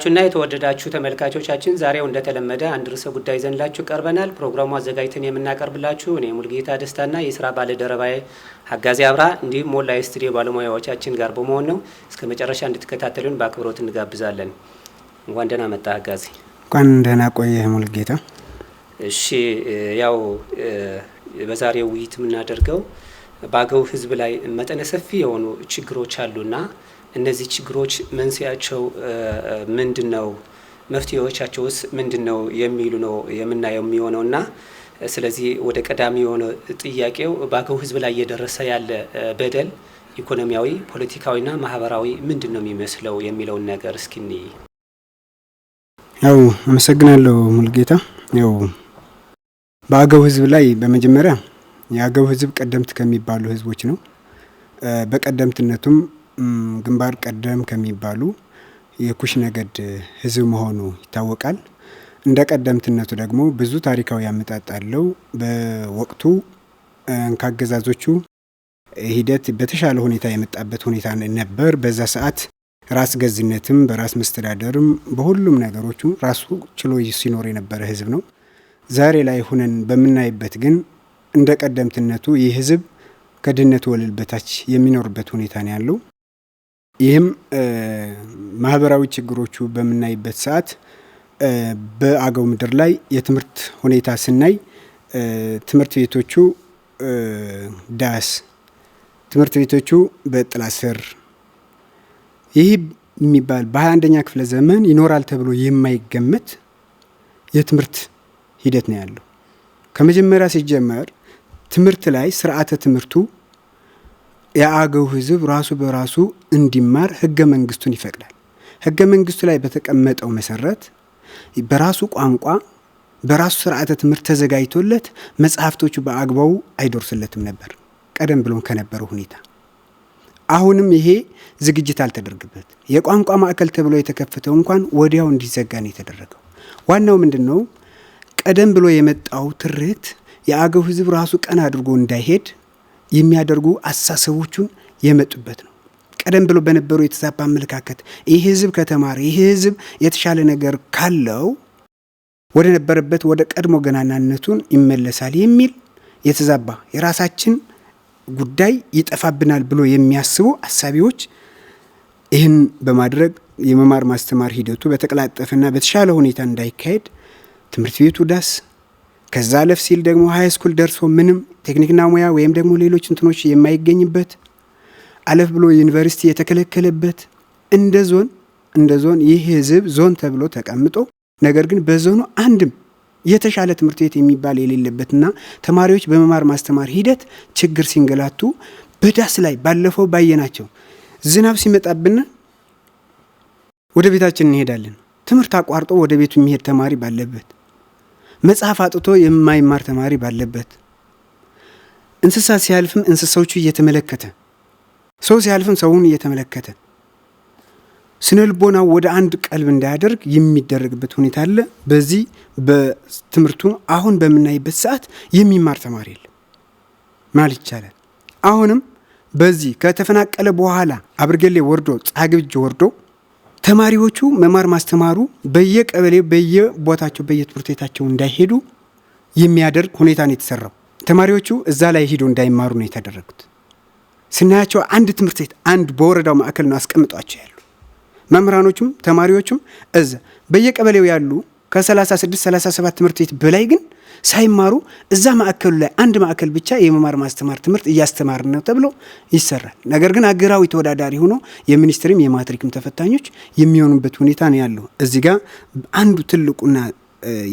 ቹና የተወደዳችሁ ተመልካቾቻችን ዛሬው እንደተለመደ አንድ ርዕሰ ጉዳይ ይዘንላችሁ ቀርበናል። ፕሮግራሙ አዘጋጅተን የምናቀርብላችሁ እኔ ሙልጌታ ደስታና የስራ ባለደረባዬ ሀጋዚ አብራ እንዲሁም ሞላ ስቱዲዮ ባለሙያዎቻችን ጋር በመሆን ነው። እስከ መጨረሻ እንድትከታተሉን በአክብሮት እንጋብዛለን። እንኳን ደህና መጣ ሀጋዚ። እንኳን ደህና ቆየህ ሙልጌታ። እሺ ያው በዛሬው ውይይት የምናደርገው በአገው ህዝብ ላይ መጠነ ሰፊ የሆኑ ችግሮች አሉና እነዚህ ችግሮች መንስኤያቸው ምንድነው መፍትሄዎቻቸውስ ምንድነው የሚሉ ነው የምናየው የሚሆነውና ስለዚህ ወደ ቀዳሚ የሆነ ጥያቄው በአገው ህዝብ ላይ እየደረሰ ያለ በደል ኢኮኖሚያዊ፣ ፖለቲካዊና ማህበራዊ ምንድነው የሚመስለው የሚለውን ነገር እስኪ እንይ። ያው አመሰግናለሁ ሙልጌታ። ያው በአገው ህዝብ ላይ በመጀመሪያ የአገው ህዝብ ቀደምት ከሚባሉ ህዝቦች ነው። በቀደምትነቱም ግንባር ቀደም ከሚባሉ የኩሽ ነገድ ህዝብ መሆኑ ይታወቃል። እንደ ቀደምትነቱ ደግሞ ብዙ ታሪካዊ አመጣጥ አለው። በወቅቱ ካገዛዞቹ ሂደት በተሻለ ሁኔታ የመጣበት ሁኔታ ነበር። በዛ ሰዓት ራስ ገዝነትም በራስ መስተዳደርም በሁሉም ነገሮቹ ራሱ ችሎ ሲኖር የነበረ ህዝብ ነው። ዛሬ ላይ ሆነን በምናይበት ግን እንደ ቀደምትነቱ ይህ ህዝብ ከድህነት ወለል በታች የሚኖርበት ሁኔታ ነው ያለው። ይህም ማህበራዊ ችግሮቹ በምናይበት ሰዓት በአገው ምድር ላይ የትምህርት ሁኔታ ስናይ ትምህርት ቤቶቹ ዳስ ትምህርት ቤቶቹ በጥላ ስር ይህ የሚባል በ21ኛ ክፍለ ዘመን ይኖራል ተብሎ የማይገመት የትምህርት ሂደት ነው ያለው። ከመጀመሪያ ሲጀመር ትምህርት ላይ ስርዓተ ትምህርቱ የአገው ህዝብ ራሱ በራሱ እንዲማር ህገ መንግስቱን ይፈቅዳል። ህገ መንግስቱ ላይ በተቀመጠው መሰረት በራሱ ቋንቋ በራሱ ስርዓተ ትምህርት ተዘጋጅቶለት መጽሐፍቶቹ በአግባቡ አይደርሱለትም ነበር ቀደም ብሎ ከነበረው ሁኔታ። አሁንም ይሄ ዝግጅት አልተደረገበት። የቋንቋ ማዕከል ተብሎ የተከፈተው እንኳን ወዲያው እንዲዘጋ ነው የተደረገው። ዋናው ምንድነው? ቀደም ብሎ የመጣው ትርት የአገው ህዝብ ራሱ ቀን አድርጎ እንዳይሄድ የሚያደርጉ አሳሰቦቹን የመጡበት ነው። ቀደም ብሎ በነበረው የተዛባ አመለካከት ይህ ህዝብ ከተማረ ይህ ህዝብ የተሻለ ነገር ካለው ወደ ነበረበት ወደ ቀድሞ ገናናነቱን ይመለሳል የሚል የተዛባ የራሳችን ጉዳይ ይጠፋብናል ብሎ የሚያስቡ አሳቢዎች ይህን በማድረግ የመማር ማስተማር ሂደቱ በተቀላጠፈና በተሻለ ሁኔታ እንዳይካሄድ ትምህርት ቤቱ ዳስ ከዛ አለፍ ሲል ደግሞ ሃይ ስኩል ደርሶ ምንም ቴክኒክና ሙያ ወይም ደግሞ ሌሎች እንትኖች የማይገኝበት አለፍ ብሎ ዩኒቨርሲቲ የተከለከለበት እንደ ዞን ይህ ህዝብ ዞን ተብሎ ተቀምጦ ነገር ግን በዞኑ አንድም የተሻለ ትምህርት ቤት የሚባል የሌለበትና ተማሪዎች በመማር ማስተማር ሂደት ችግር ሲንገላቱ በዳስ ላይ ባለፈው ባየናቸው ዝናብ ሲመጣብን ወደ ቤታችን እንሄዳለን። ትምህርት አቋርጦ ወደ ቤቱ የሚሄድ ተማሪ ባለበት፣ መጽሐፍ አጥቶ የማይማር ተማሪ ባለበት፣ እንስሳት ሲያልፍም እንስሳዎቹ እየተመለከተ ሰው ሲያልፍም ሰውን እየተመለከተ ስነልቦናው ወደ አንድ ቀልብ እንዳያደርግ የሚደረግበት ሁኔታ አለ። በዚህ በትምህርቱ አሁን በምናይበት ሰዓት የሚማር ተማሪ የለም ማለት ይቻላል። አሁንም በዚህ ከተፈናቀለ በኋላ አብርገሌ ወርዶ ጻግብጅ ወርዶ ተማሪዎቹ መማር ማስተማሩ በየቀበሌው በየቦታቸው በየትምህርት ቤታቸው እንዳይሄዱ የሚያደርግ ሁኔታ ነው የተሰራው። ተማሪዎቹ እዛ ላይ ሄዶ እንዳይማሩ ነው የተደረጉት። ስናያቸው አንድ ትምህርት ቤት አንድ በወረዳው ማዕከል ነው አስቀምጧቸው ያሉ። መምህራኖቹም ተማሪዎቹም እዛ በየቀበሌው ያሉ ከ36 37 ትምህርት ቤት በላይ ግን ሳይማሩ እዛ ማዕከሉ ላይ አንድ ማዕከል ብቻ የመማር ማስተማር ትምህርት እያስተማር ነው ተብሎ ይሰራል። ነገር ግን አገራዊ ተወዳዳሪ ሆኖ የሚኒስትሪም የማትሪክም ተፈታኞች የሚሆኑበት ሁኔታ ነው ያለው። እዚህ ጋር አንዱ ትልቁና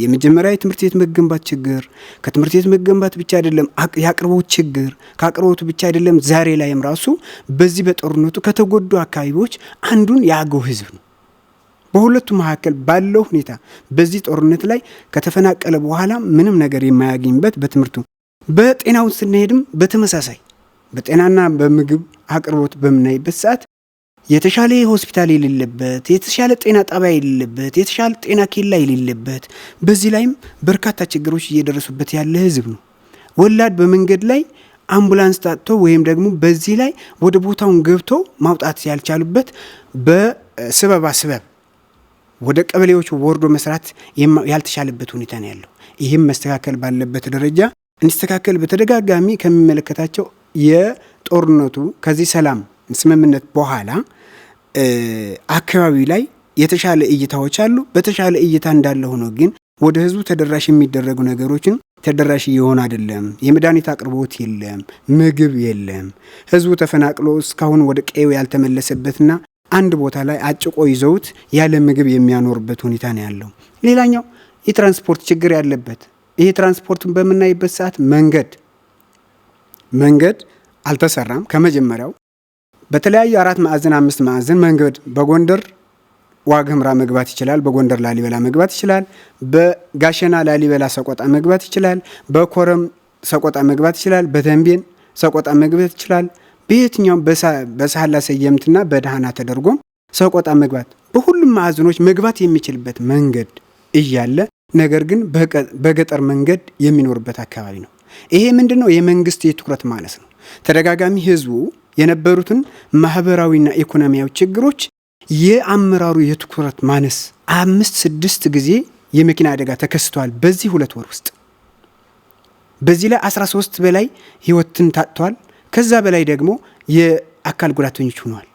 የመጀመሪያ የትምህርት ቤት መገንባት ችግር ከትምህርት ቤት መገንባት ብቻ አይደለም፣ ያቅርቦት ችግር ከአቅርቦቱ ብቻ አይደለም። ዛሬ ላይም ራሱ በዚህ በጦርነቱ ከተጎዱ አካባቢዎች አንዱን የአገው ህዝብ ነው። በሁለቱ መካከል ባለው ሁኔታ በዚህ ጦርነት ላይ ከተፈናቀለ በኋላ ምንም ነገር የማያገኝበት በትምህርቱ በጤናው ስንሄድም በተመሳሳይ በጤናና በምግብ አቅርቦት በምናይበት ሰዓት የተሻለ ሆስፒታል የሌለበት፣ የተሻለ ጤና ጣቢያ የሌለበት፣ የተሻለ ጤና ኬላ የሌለበት፣ በዚህ ላይም በርካታ ችግሮች እየደረሱበት ያለ ህዝብ ነው። ወላድ በመንገድ ላይ አምቡላንስ ታጥቶ ወይም ደግሞ በዚህ ላይ ወደ ቦታውን ገብቶ ማውጣት ያልቻሉበት በስበብ ወደ ቀበሌዎች ወርዶ መስራት ያልተቻለበት ሁኔታ ነው ያለው። ይህም መስተካከል ባለበት ደረጃ እንዲስተካከል በተደጋጋሚ ከሚመለከታቸው የጦርነቱ ከዚህ ሰላም ስምምነት በኋላ አካባቢ ላይ የተሻለ እይታዎች አሉ። በተሻለ እይታ እንዳለ ሆኖ ግን ወደ ህዝቡ ተደራሽ የሚደረጉ ነገሮችን ተደራሽ እየሆነ አይደለም። የመድኃኒት አቅርቦት የለም፣ ምግብ የለም። ህዝቡ ተፈናቅሎ እስካሁን ወደ ቀዬው ያልተመለሰበትና አንድ ቦታ ላይ አጭቆ ይዘውት ያለ ምግብ የሚያኖርበት ሁኔታ ነው ያለው። ሌላኛው የትራንስፖርት ችግር ያለበት፣ ይሄ ትራንስፖርትን በምናይበት ሰዓት መንገድ አልተሰራም። ከመጀመሪያው በተለያዩ 4 ማዕዘን 5 ማዕዘን መንገድ በጎንደር ዋግምራ መግባት ይችላል፣ በጎንደር ላሊበላ መግባት ይችላል፣ በጋሸና ላሊበላ ሰቆጣ መግባት ይችላል፣ በኮረም ሰቆጣ መግባት ይችላል፣ በተንቤን ሰቆጣ መግባት ይችላል። በየትኛውም በሳህላ ሰየምትና በደሃና ተደርጎም ሰቆጣ መግባት በሁሉም ማዕዘኖች መግባት የሚችልበት መንገድ እያለ ነገር ግን በገጠር መንገድ የሚኖርበት አካባቢ ነው። ይሄ ምንድነው? የመንግስት የትኩረት ማነስ ነው። ተደጋጋሚ ህዝቡ የነበሩትን ማህበራዊና ኢኮኖሚያዊ ችግሮች የአመራሩ የትኩረት ማነስ 5-6 ጊዜ የመኪና አደጋ ተከስተዋል በዚህ 2 ወር ውስጥ። በዚህ ላይ 13 በላይ ህይወትን ታጥቷል። ከዛ በላይ ደግሞ የአካል ጉዳተኞች ሆነዋል።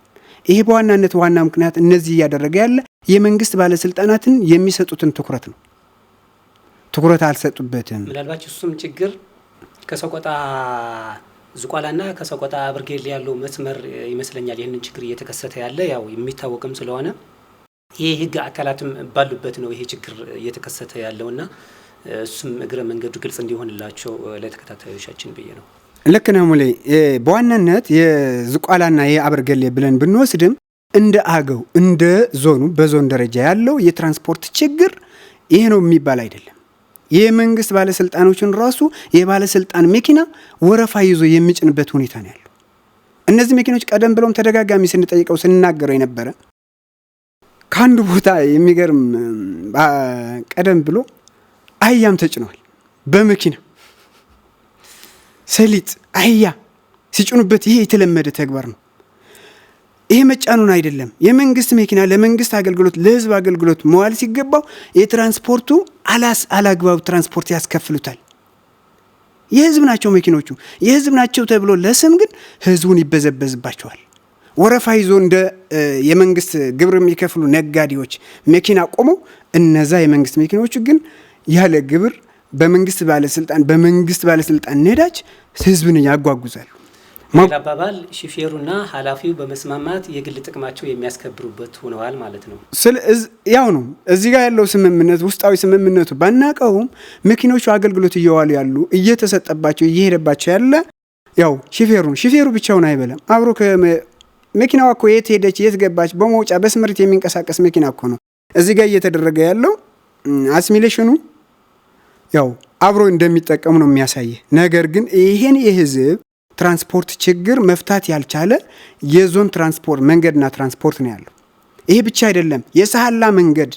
ይሄ በዋናነት ዋና ምክንያት እነዚህ እያደረገ ያለ የመንግስት ባለስልጣናትን የሚሰጡትን ትኩረት ነው። ትኩረት አልሰጡበትም። ምናልባት እሱም ችግር ከሰቆጣ ዝቋላና ከሰቆጣ አብርጌሌ ያለው መስመር ይመስለኛል ይህንን ችግር እየተከሰተ ያለ ያው የሚታወቅም ስለሆነ ይህ ህግ አካላትም ባሉበት ነው ይሄ ችግር እየተከሰተ ያለውና እሱም እግረ መንገዱ ግልጽ እንዲሆንላቸው ለተከታታዮቻችን ብዬ ነው። ልክ ነው ሙሌ። በዋናነት የዝቋላና የአብርጌሌ ብለን ብንወስድም እንደ አገው እንደ ዞኑ በዞን ደረጃ ያለው የትራንስፖርት ችግር ይሄ ነው የሚባል አይደለም። የመንግስት ባለስልጣኖችን ራሱ የባለስልጣን መኪና ወረፋ ይዞ የሚጭንበት ሁኔታ ነው ያለው። እነዚህ መኪኖች ቀደም ብሎም ተደጋጋሚ ስንጠይቀው ስንናገረው የነበረ ከአንዱ ቦታ የሚገርም ቀደም ብሎ አህያም ተጭኗል። በመኪና ሰሊጥ አህያ ሲጭኑበት ይሄ የተለመደ ተግባር ነው። ይሄ መጫኑን አይደለም። የመንግስት መኪና ለመንግስት አገልግሎት ለህዝብ አገልግሎት መዋል ሲገባው የትራንስፖርቱ አላግባብ ትራንስፖርት ያስከፍሉታል። የህዝብ ናቸው መኪኖቹ፣ የህዝብ ናቸው ተብሎ ለስም ግን ህዝቡን ይበዘበዝባቸዋል። ወረፋ ይዞ እንደ የመንግስት ግብር የሚከፍሉ ነጋዴዎች መኪና ቆመው እነዛ የመንግስት መኪናዎቹ ግን ያለ ግብር በመንግስት ባለስልጣን ነዳጅ ህዝብን ያጓጉዛሉ። አባባል ሹፌሩና ኃላፊው በመስማማት የግል ጥቅማቸው የሚያስከብሩበት ሆነዋል ማለት ነው። ያው ነው እዚህ ጋር ያለው ስምምነት ውስጣዊ ስምምነቱ ባናቀውም መኪኖቹ አገልግሎት እየዋሉ ያሉ እየተሰጠባቸው እየሄደባቸው ያለ ያው ሹፌሩ ብቻውን አይበለም። አብሮ መኪናዋ እኮ የት ሄደች የት ገባች በመውጫ በስምርት የሚንቀሳቀስ መኪና እኮ ነው። እዚህ ጋር እየተደረገ ያለው አሲሚሌሽኑ ያው አብሮ እንደሚጠቀሙ ነው የሚያሳይ። ነገር ግን ይሄን የህዝብ ትራንስፖርት ችግር መፍታት ያልቻለ የዞን ትራንስፖርት መንገድና ትራንስፖርት ነው ያለው። ይሄ ብቻ አይደለም። የሳህላ መንገድ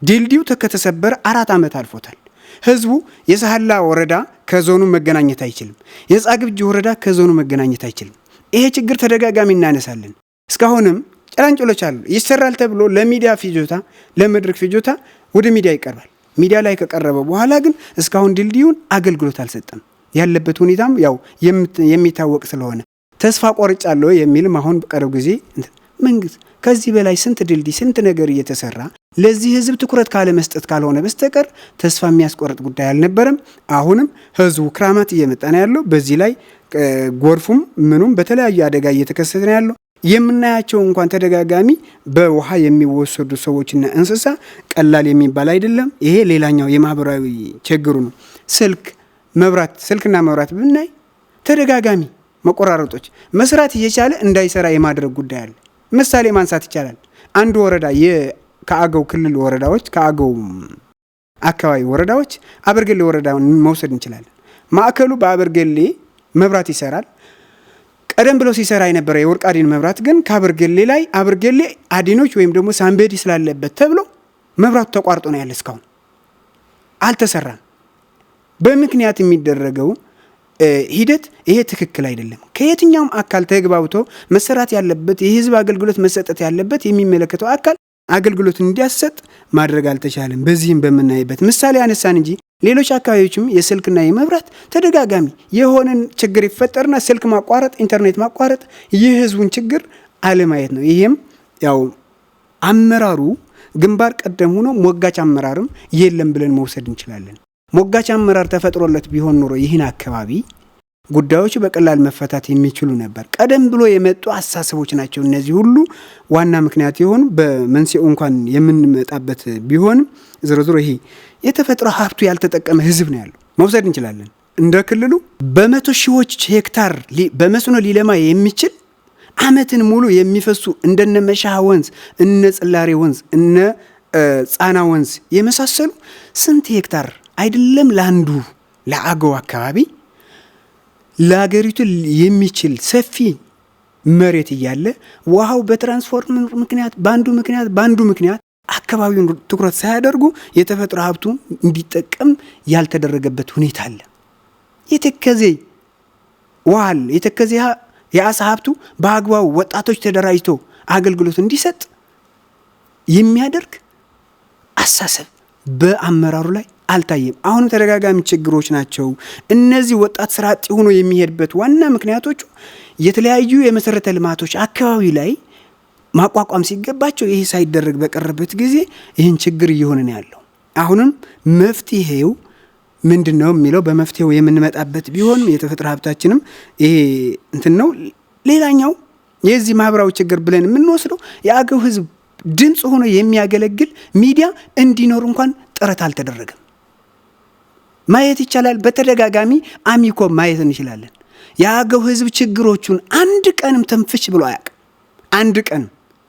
ድልድዩ ከተሰበረ 4 ዓመት አልፎታል። ህዝቡ የሳህላ ወረዳ ከዞኑ መገናኘት አይችልም። የጻግብጂ ወረዳ ከዞኑ መገናኘት አይችልም። ይሄ ችግር ተደጋጋሚ እናነሳለን። እስካሁንም ጭላንጭሎች አሉ። ይሰራል ተብሎ ለሚዲያ ፍጆታ ለመድረክ ፍጆታ ወደ ሚዲያ ይቀርባል። ሚዲያ ላይ ከቀረበ በኋላ ግን እስካሁን ድልድዩን አገልግሎት አልሰጠም። ያለበት ሁኔታም ያው የሚታወቅ ስለሆነ ተስፋ ቆርጫለሁ የሚልም አሁን በቀረው ጊዜ መንግስት ከዚህ በላይ ስንት ድልድይ ስንት ነገር እየተሰራ ለዚህ ህዝብ ትኩረት ካለ መስጠት ካልሆነ በስተቀር ተስፋ የሚያስቆርጥ ጉዳይ አልነበረም። አሁንም ህዝቡ ክራማት እየመጣ ነው ያለው። በዚህ ላይ ጎርፉም ምኑም በተለያዩ አደጋ እየተከሰተ ነው ያለው። የምናያቸው እንኳን ተደጋጋሚ በውሃ የሚወሰዱ ሰዎችና እንስሳ ቀላል የሚባል አይደለም። ይሄ ሌላኛው የማህበራዊ ችግሩ ነው። ስልክና መብራት ብናይ ተደጋጋሚ መቆራረጦች መስራት እየቻለ እንዳይሰራ የማድረግ ጉዳይ አለ። ምሳሌ ማንሳት ይቻላል። አንድ ወረዳ ከአገው ክልል ወረዳዎች ከአገው አካባቢ ወረዳዎች አበርገሌ ወረዳውን መውሰድ እንችላለን። ማዕከሉ በአበርገሌ መብራት ይሰራል። ቀደም ብሎ ሲሰራ የነበረ የወርቃዲን መብራት ግን ከአበርገሌ ላይ አበርገሌ አዲኖች ወይም ደግሞ ሳምቤዲ ስላለበት ተብሎ መብራቱ ተቋርጦ ነው ያለ። እስካሁን አልተሰራም። በምክንያት የሚደረገው ሂደት ይሄ ትክክል አይደለም። ከየትኛውም አካል ተግባብቶ መሰራት ያለበት የህዝብ አገልግሎት መሰጠት ያለበት የሚመለከተው አካል አገልግሎት እንዲያሰጥ ማድረግ አልተቻለም። በዚህም በምናይበት ምሳሌ አነሳን እንጂ ሌሎች አካባቢዎችም የስልክና የመብራት ተደጋጋሚ የሆነን ችግር ይፈጠርና ስልክ ማቋረጥ፣ ኢንተርኔት ማቋረጥ ይህ ህዝቡን ችግር አለማየት ነው። ይሄም ያው አመራሩ ግንባር ቀደም ሆኖ ሞጋች አመራርም የለም ብለን መውሰድ እንችላለን። ሞጋች አመራር ተፈጥሮለት ቢሆን ኖሮ ይህን አካባቢ ጉዳዮች በቀላል መፈታት የሚችሉ ነበር። ቀደም ብሎ የመጡ አስተሳሰቦች ናቸው እነዚህ ሁሉ ዋና ምክንያት የሆኑ። በመንስኤው እንኳን የምንመጣበት ቢሆንም ዝርዝሩ ይሄ የተፈጥሮ ሀብቱ ያልተጠቀመ ህዝብ ነው ያለው መውሰድ እንችላለን። እንደ ክልሉ በመቶ ሺዎች ሄክታር በመስኖ ሊለማ የሚችል አመትን ሙሉ የሚፈሱ እንደነ መሻህ ወንዝ፣ እነ ጽላሬ ወንዝ፣ እነ ጻና ወንዝ የመሳሰሉ ስንት ሄክታር አይደለም ለአንዱ ለአገው አካባቢ ለሀገሪቱ የሚችል ሰፊ መሬት እያለ ውሃው በትራንስፎርመር ምክንያት በአንዱ ምክንያት አካባቢውን ትኩረት ሳያደርጉ የተፈጥሮ ሀብቱ እንዲጠቀም ያልተደረገበት ሁኔታ አለ። የተከዜ ውሃል የተከዜ የአሳ ሀብቱ በአግባቡ ወጣቶች ተደራጅቶ አገልግሎት እንዲሰጥ የሚያደርግ አሳሰብ በአመራሩ ላይ አልታየም። አሁንም ተደጋጋሚ ችግሮች ናቸው። እነዚህ ወጣት ስራ አጥ ሆኖ የሚሄድበት ዋና ምክንያቶቹ የተለያዩ የመሰረተ ልማቶች አካባቢ ላይ ማቋቋም ሲገባቸው ይሄ ሳይደረግ በቀረበት ጊዜ ይህን ችግር እየሆነ ነው ያለው። አሁንም መፍትሄው ምንድነው የሚለው በመፍትሄው የምንመጣበት ቢሆንም የተፈጥሮ ሀብታችንም ይሄ እንትን ነው። ሌላኛው የዚህ ማህበራዊ ችግር ብለን የምንወስደው የአገው ህዝብ ድምጽ ሆኖ የሚያገለግል ሚዲያ እንዲኖር እንኳን ጥረት አልተደረገም። ማየት ይቻላል። በተደጋጋሚ አሚኮ ማየት እንችላለን። የአገው ህዝብ ችግሮቹን አንድ ቀንም ተንፍሽ ብሎ አያውቅም። አንድ ቀን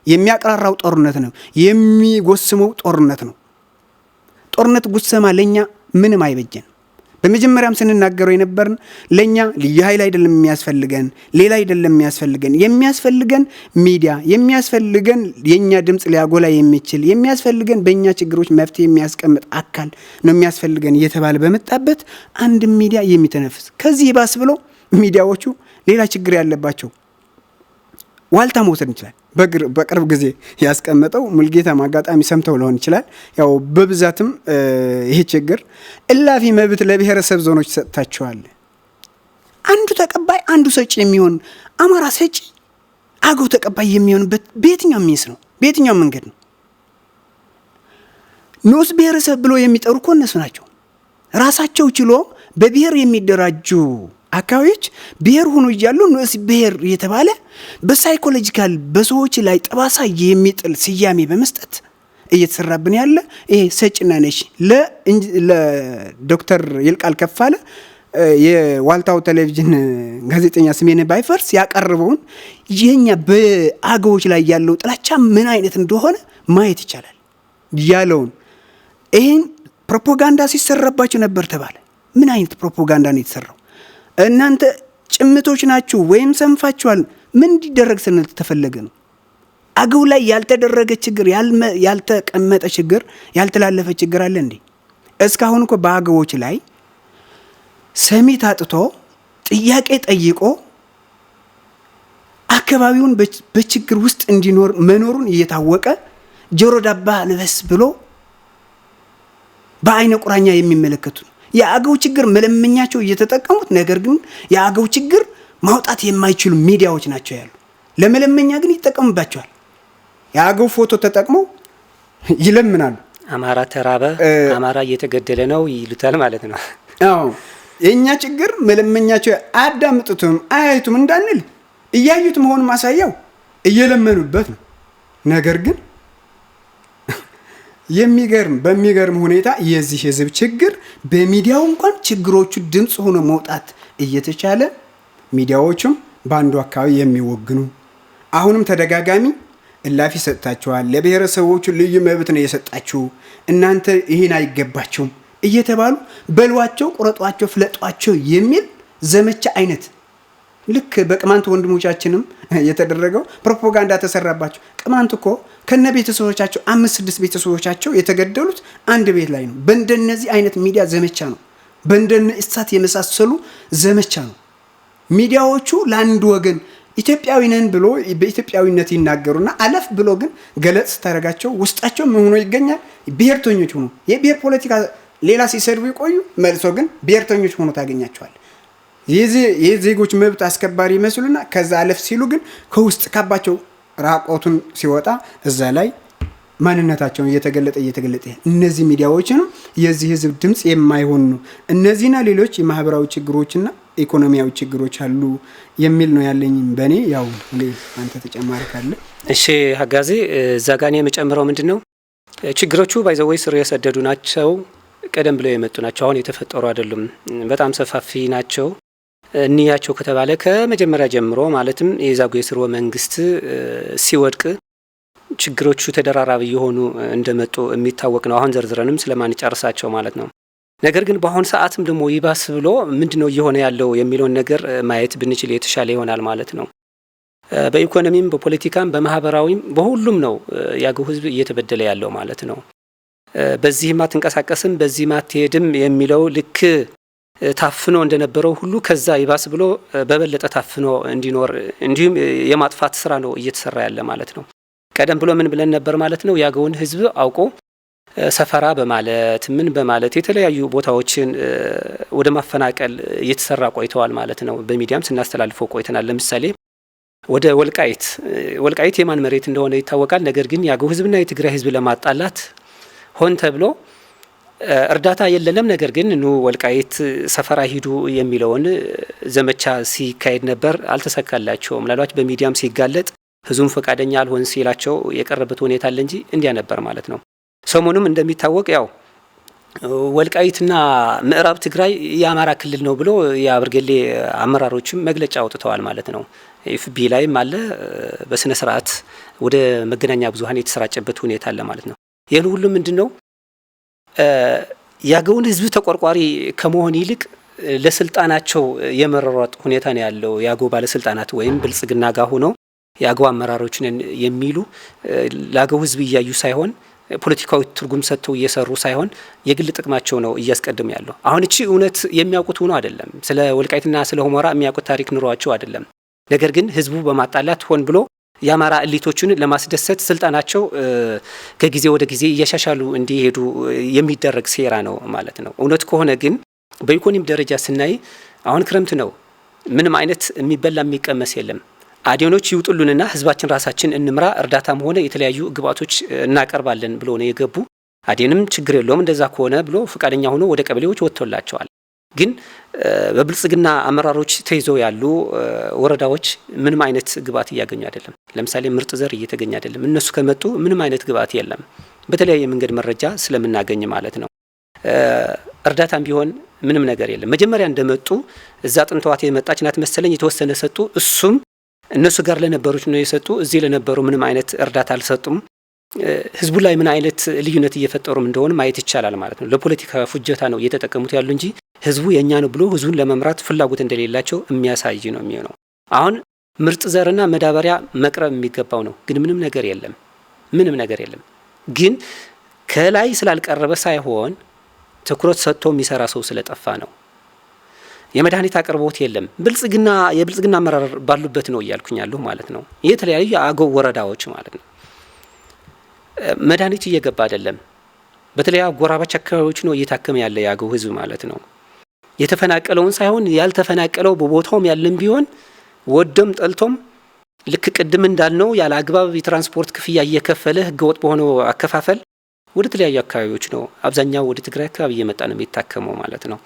የሚያቀራራው ጦርነት ነው፣ የሚጎስመው ጦርነት ነው። ጦርነት ጉሰማ ለኛ ምንም አይበጀን። በመጀመሪያም ስንናገረው የነበርን ለኛ ልዩ ኃይል አይደለም የሚያስፈልገን፣ ሌላ አይደለም የሚያስፈልገን ሚዲያ የሚያስፈልገን የኛ ድምጽ ሊያጎላ የሚችል የሚያስፈልገን በእኛ ችግሮች መፍትሄ የሚያስቀምጥ አካል ነው የሚያስፈልገን እየተባለ በመጣበት አንድ ሚዲያ የሚተነፍስ ከዚህ ባስ ብሎ ሚዲያዎቹ ሌላ ችግር ያለባቸው ዋልታ መውሰድ እንችላል። በቅርብ ጊዜ ያስቀመጠው ሙልጌታ ማጋጣሚ ሰምተው ሊሆን ይችላል። ያው በብዛትም ይሄ ችግር እላፊ መብት ለብሔረሰብ ዞኖች ሰጥታቸዋል። አንዱ ተቀባይ አንዱ ሰጪ የሚሆን አማራ ሰጪ አገው ተቀባይ የሚሆንበት በየትኛው ሚንስ ነው? በየትኛው መንገድ ነው? ንዑስ ብሔረሰብ ብሎ የሚጠሩ እኮ እነሱ ናቸው። ራሳቸው ችሎ በብሔር የሚደራጁ አካባቢዎች ብሔር ሆኖ እያሉ ንዑስ ብሔር የተባለ በሳይኮሎጂካል በሰዎች ላይ ጠባሳ የሚጥል ስያሜ በመስጠት እየተሰራብን ያለ ይሄ ሰጭና ነሽ ለዶክተር ይልቃል ከፋለ የዋልታው ቴሌቪዥን ጋዜጠኛ ስሜነ ባይፈርስ ያቀርበውን የኛ በአገዎች ላይ ያለው ጥላቻ ምን አይነት እንደሆነ ማየት ይቻላል። ያለውን ይሄን ፕሮፓጋንዳ ሲሰራባቸው ነበር ተባለ። ምን አይነት ፕሮፓጋንዳ ነው የተሰራው? እናንተ ጭምቶች ናችሁ ወይም ሰንፋችኋል። ምን እንዲደረግ ስንል ተፈለገ ነው? አገው ላይ ያልተደረገ ችግር ያልተቀመጠ ችግር ያልተላለፈ ችግር አለ እንዴ? እስካሁን እኮ በአገዎች ላይ ሰሚት አጥቶ ጥያቄ ጠይቆ አካባቢውን በችግር ውስጥ እንዲኖር መኖሩን እየታወቀ ጆሮ ዳባ ልበስ ብሎ በአይነ ቁራኛ የሚመለከቱ የአገው ችግር መለመኛቸው እየተጠቀሙት፣ ነገር ግን የአገው ችግር ማውጣት የማይችሉ ሚዲያዎች ናቸው ያሉ። ለመለመኛ ግን ይጠቀሙባቸዋል። የአገው ፎቶ ተጠቅመው ይለምናሉ። አማራ ተራበ፣ አማራ እየተገደለ ነው ይሉታል ማለት ነው። አዎ የኛ ችግር መለመኛቸው አዳምጡትም አያዩትም እንዳንል እያዩት መሆኑን ማሳያው እየለመኑበት ነው። ነገር ግን በሚገርም ሁኔታ የዚህ ህዝብ ችግር በሚዲያው እንኳን ችግሮቹ ድምጽ ሆኖ መውጣት እየተቻለ ሚዲያዎቹም በአንዱ አካባቢ የሚወግኑ አሁንም ተደጋጋሚ እላፊ ሰጥታችኋል፣ ለብሔረሰቦቹ ልዩ መብት ነው የሰጣችሁ፣ እናንተ ይህን አይገባችሁም እየተባሉ በሏቸው፣ ቁረጧቸው፣ ፍለጧቸው የሚል ዘመቻ አይነት ልክ በቅማንት ወንድሞቻችንም የተደረገው ፕሮፓጋንዳ ተሰራባቸው። ቅማንት እኮ ከነ ቤተሰቦቻቸው 5-6 ቤተሰቦቻቸው የተገደሉት አንድ ቤት ላይ ነው። በእንደነዚህ አይነት ሚዲያ ዘመቻ ነው። በእንደነ እሳት የመሳሰሉ ዘመቻ ነው። ሚዲያዎቹ ለአንድ ወገን ኢትዮጵያዊ ነን ብሎ በኢትዮጵያዊነት ይናገሩና አለፍ ብሎ ግን ገለጽ ስታደርጋቸው ውስጣቸው ምን ሆኖ ይገኛል? ብሔርተኞች ሆኖ የብሔር ፖለቲካ ሌላ ሲሰድቡ ይቆዩ፣ መልሶ ግን ብሔርተኞች ሆኖ ታገኛቸዋል። የዜጎች መብት አስከባሪ ይመስሉና ከዛ አለፍ ሲሉ ግን ከውስጥ ካባቸው ራቆቱን ሲወጣ እዛ ላይ ማንነታቸውን እየተገለጠ እነዚህ ሚዲያዎችንም የዚህ ህዝብ ድምጽ የማይሆኑ እነዚህና ሌሎች የማህበራዊ ችግሮችና ኢኮኖሚያዊ ችግሮች አሉ የሚል ነው ያለኝ በእኔ። ያው አንተ ተጨማሪ ካለ? እሺ ሀጋዜ እዛ ጋር እኔ የምጨምረው ምንድነው ችግሮቹ ባይዘወይ ስር የሰደዱ ናቸው። ቀደም ብለው የመጡ ናቸው። አሁን የተፈጠሩ አይደሉም። በጣም ሰፋፊ ናቸው። እንያቸው ከተባለ ከመጀመሪያ ጀምሮ ማለትም የዛጉዌ ስርወ መንግስት ሲወድቅ ችግሮቹ ተደራራቢ የሆኑ እንደመጡ የሚታወቅ ነው። አሁን ዘርዝረንም ስለማን ጨርሳቸው ማለት ነው። ነገር ግን በአሁን ሰዓትም ደግሞ ይባስ ብሎ ምንድነው እየሆነ ያለው የሚለውን ነገር ማየት ብንችል የተሻለ ይሆናል ማለት ነው። በኢኮኖሚም በፖለቲካም በማህበራዊም በሁሉም ነው ያገው ህዝብ እየተበደለ ያለው ማለት ነው። በዚህም አትንቀሳቀስም በዚህም አትሄድም የሚለው ልክ ታፍኖ እንደነበረው ሁሉ ከዛ ይባስ ብሎ በበለጠ ታፍኖ እንዲኖር እንዲሁም የማጥፋት ስራ ነው እየተሰራ ያለ ማለት ነው። ቀደም ብሎ ምን ብለን ነበር ማለት ነው? ያገውን ህዝብ አውቆ ሰፈራ በማለት ምን በማለት የተለያዩ ቦታዎችን ወደ ማፈናቀል እየተሰራ ቆይተዋል ማለት ነው። በሚዲያም ስናስተላልፈው ቆይተናል። ለምሳሌ ወደ ወልቃይት የማን መሬት እንደሆነ ይታወቃል። ነገር ግን ያገው ህዝብና የትግራይ ህዝብ ለማጣላት ሆን ተብሎ እርዳታ የለንም፣ ነገር ግን ኑ ወልቃይት ሰፈራ ሂዱ የሚለውን ዘመቻ ሲካሄድ ነበር። አልተሳካላቸውም። ምናልባት በሚዲያም ሲጋለጥ ህዝቡም ፈቃደኛ አልሆን ሲላቸው የቀረበት ሁኔታ አለ እንጂ እንዲያ ነበር ማለት ነው። ሰሞኑም እንደሚታወቅ ያው ወልቃይትና ምዕራብ ትግራይ የአማራ ክልል ነው ብሎ የአብርገሌ አመራሮችም መግለጫ አውጥተዋል ማለት ነው። ኤፍቢ ላይም አለ፣ በስነ ስርዓት ወደ መገናኛ ብዙሃን የተሰራጨበት ሁኔታ አለ ማለት ነው። ይህን ሁሉ ምንድነው ያገውን ህዝብ ተቆርቋሪ ከመሆን ይልቅ ለስልጣናቸው የመረሯጥ ሁኔታ ነው ያለው። ያገው ባለስልጣናት ወይም ብልጽግና ጋር ሆነው ያገው አመራሮችን የሚሉ ለአገው ህዝብ እያዩ ሳይሆን ፖለቲካዊ ትርጉም ሰጥተው እየሰሩ ሳይሆን የግል ጥቅማቸው ነው እያስቀድሙ ያለው። አሁን እቺ እውነት የሚያውቁት ሆኖ አይደለም። ስለ ወልቃይትና ስለ ሁመራ የሚያውቁት ታሪክ ኑሯቸው አይደለም። ነገር ግን ህዝቡ በማጣላት ሆን ብሎ የአማራ እሊቶችን ለማስደሰት ስልጣናቸው ከጊዜ ወደ ጊዜ እያሻሻሉ እንዲሄዱ የሚደረግ ሴራ ነው ማለት ነው። እውነት ከሆነ ግን በኢኮኖሚ ደረጃ ስናይ አሁን ክረምት ነው። ምንም አይነት የሚበላ የሚቀመስ የለም። አዲዮኖች ይውጡልንና ህዝባችን ራሳችን እንምራ፣ እርዳታም ሆነ የተለያዩ ግብአቶች እናቀርባለን ብሎ ነው የገቡ። አዲንም ችግር የለውም እንደዛ ከሆነ ብሎ ፈቃደኛ ሆኖ ወደ ቀበሌዎች ወጥቶላቸዋል። ግን በብልጽግና አመራሮች ተይዘው ያሉ ወረዳዎች ምንም አይነት ግብአት እያገኙ አይደለም። ለምሳሌ ምርጥ ዘር እየተገኘ አይደለም። እነሱ ከመጡ ምንም አይነት ግብአት የለም። በተለያየ መንገድ መረጃ ስለምናገኝ ማለት ነው። እርዳታም ቢሆን ምንም ነገር የለም። መጀመሪያ እንደመጡ እዛ ጥንተዋት የመጣች ናት መሰለኝ የተወሰነ ሰጡ። እሱም እነሱ ጋር ለነበሩት ነው የሰጡ። እዚህ ለነበሩ ምንም አይነት እርዳታ አልሰጡም። ህዝቡ ላይ ምን አይነት ልዩነት እየፈጠሩም እንደሆነ ማየት ይቻላል ማለት ነው። ለፖለቲካ ፍጆታ ነው እየተጠቀሙት ያሉ እንጂ ህዝቡ የኛ ነው ብሎ ህዝቡን ለመምራት ፍላጎት እንደሌላቸው የሚያሳይ ነው የሚሆነው። አሁን ምርጥ ዘርና መዳበሪያ መቅረብ የሚገባው ነው፣ ግን ምንም ነገር የለም። ምንም ነገር የለም። ግን ከላይ ስላልቀረበ ሳይሆን ትኩረት ሰጥቶ የሚሰራ ሰው ስለጠፋ ነው። የመድኃኒት አቅርቦት የለም። የብልጽግና አመራር ባሉበት ነው እያልኩኛለሁ ማለት ነው። የተለያዩ የአገው ወረዳዎች ማለት ነው መድኃኒት እየገባ አይደለም። በተለይ አጎራባች አካባቢዎች ነው እየታከመ ያለ የአገው ህዝብ ማለት ነው። የተፈናቀለውን ሳይሆን ያልተፈናቀለው በቦታውም ያለም ቢሆን ወደም ጠልቶም ልክ ቅድም እንዳልነው ያለ አግባብ የትራንስፖርት ክፍያ እየከፈለ ህገወጥ በሆነው አከፋፈል ወደ ተለያዩ አካባቢዎች ነው አብዛኛው ወደ ትግራይ አካባቢ እየመጣ ነው የሚታከመው ማለት ነው።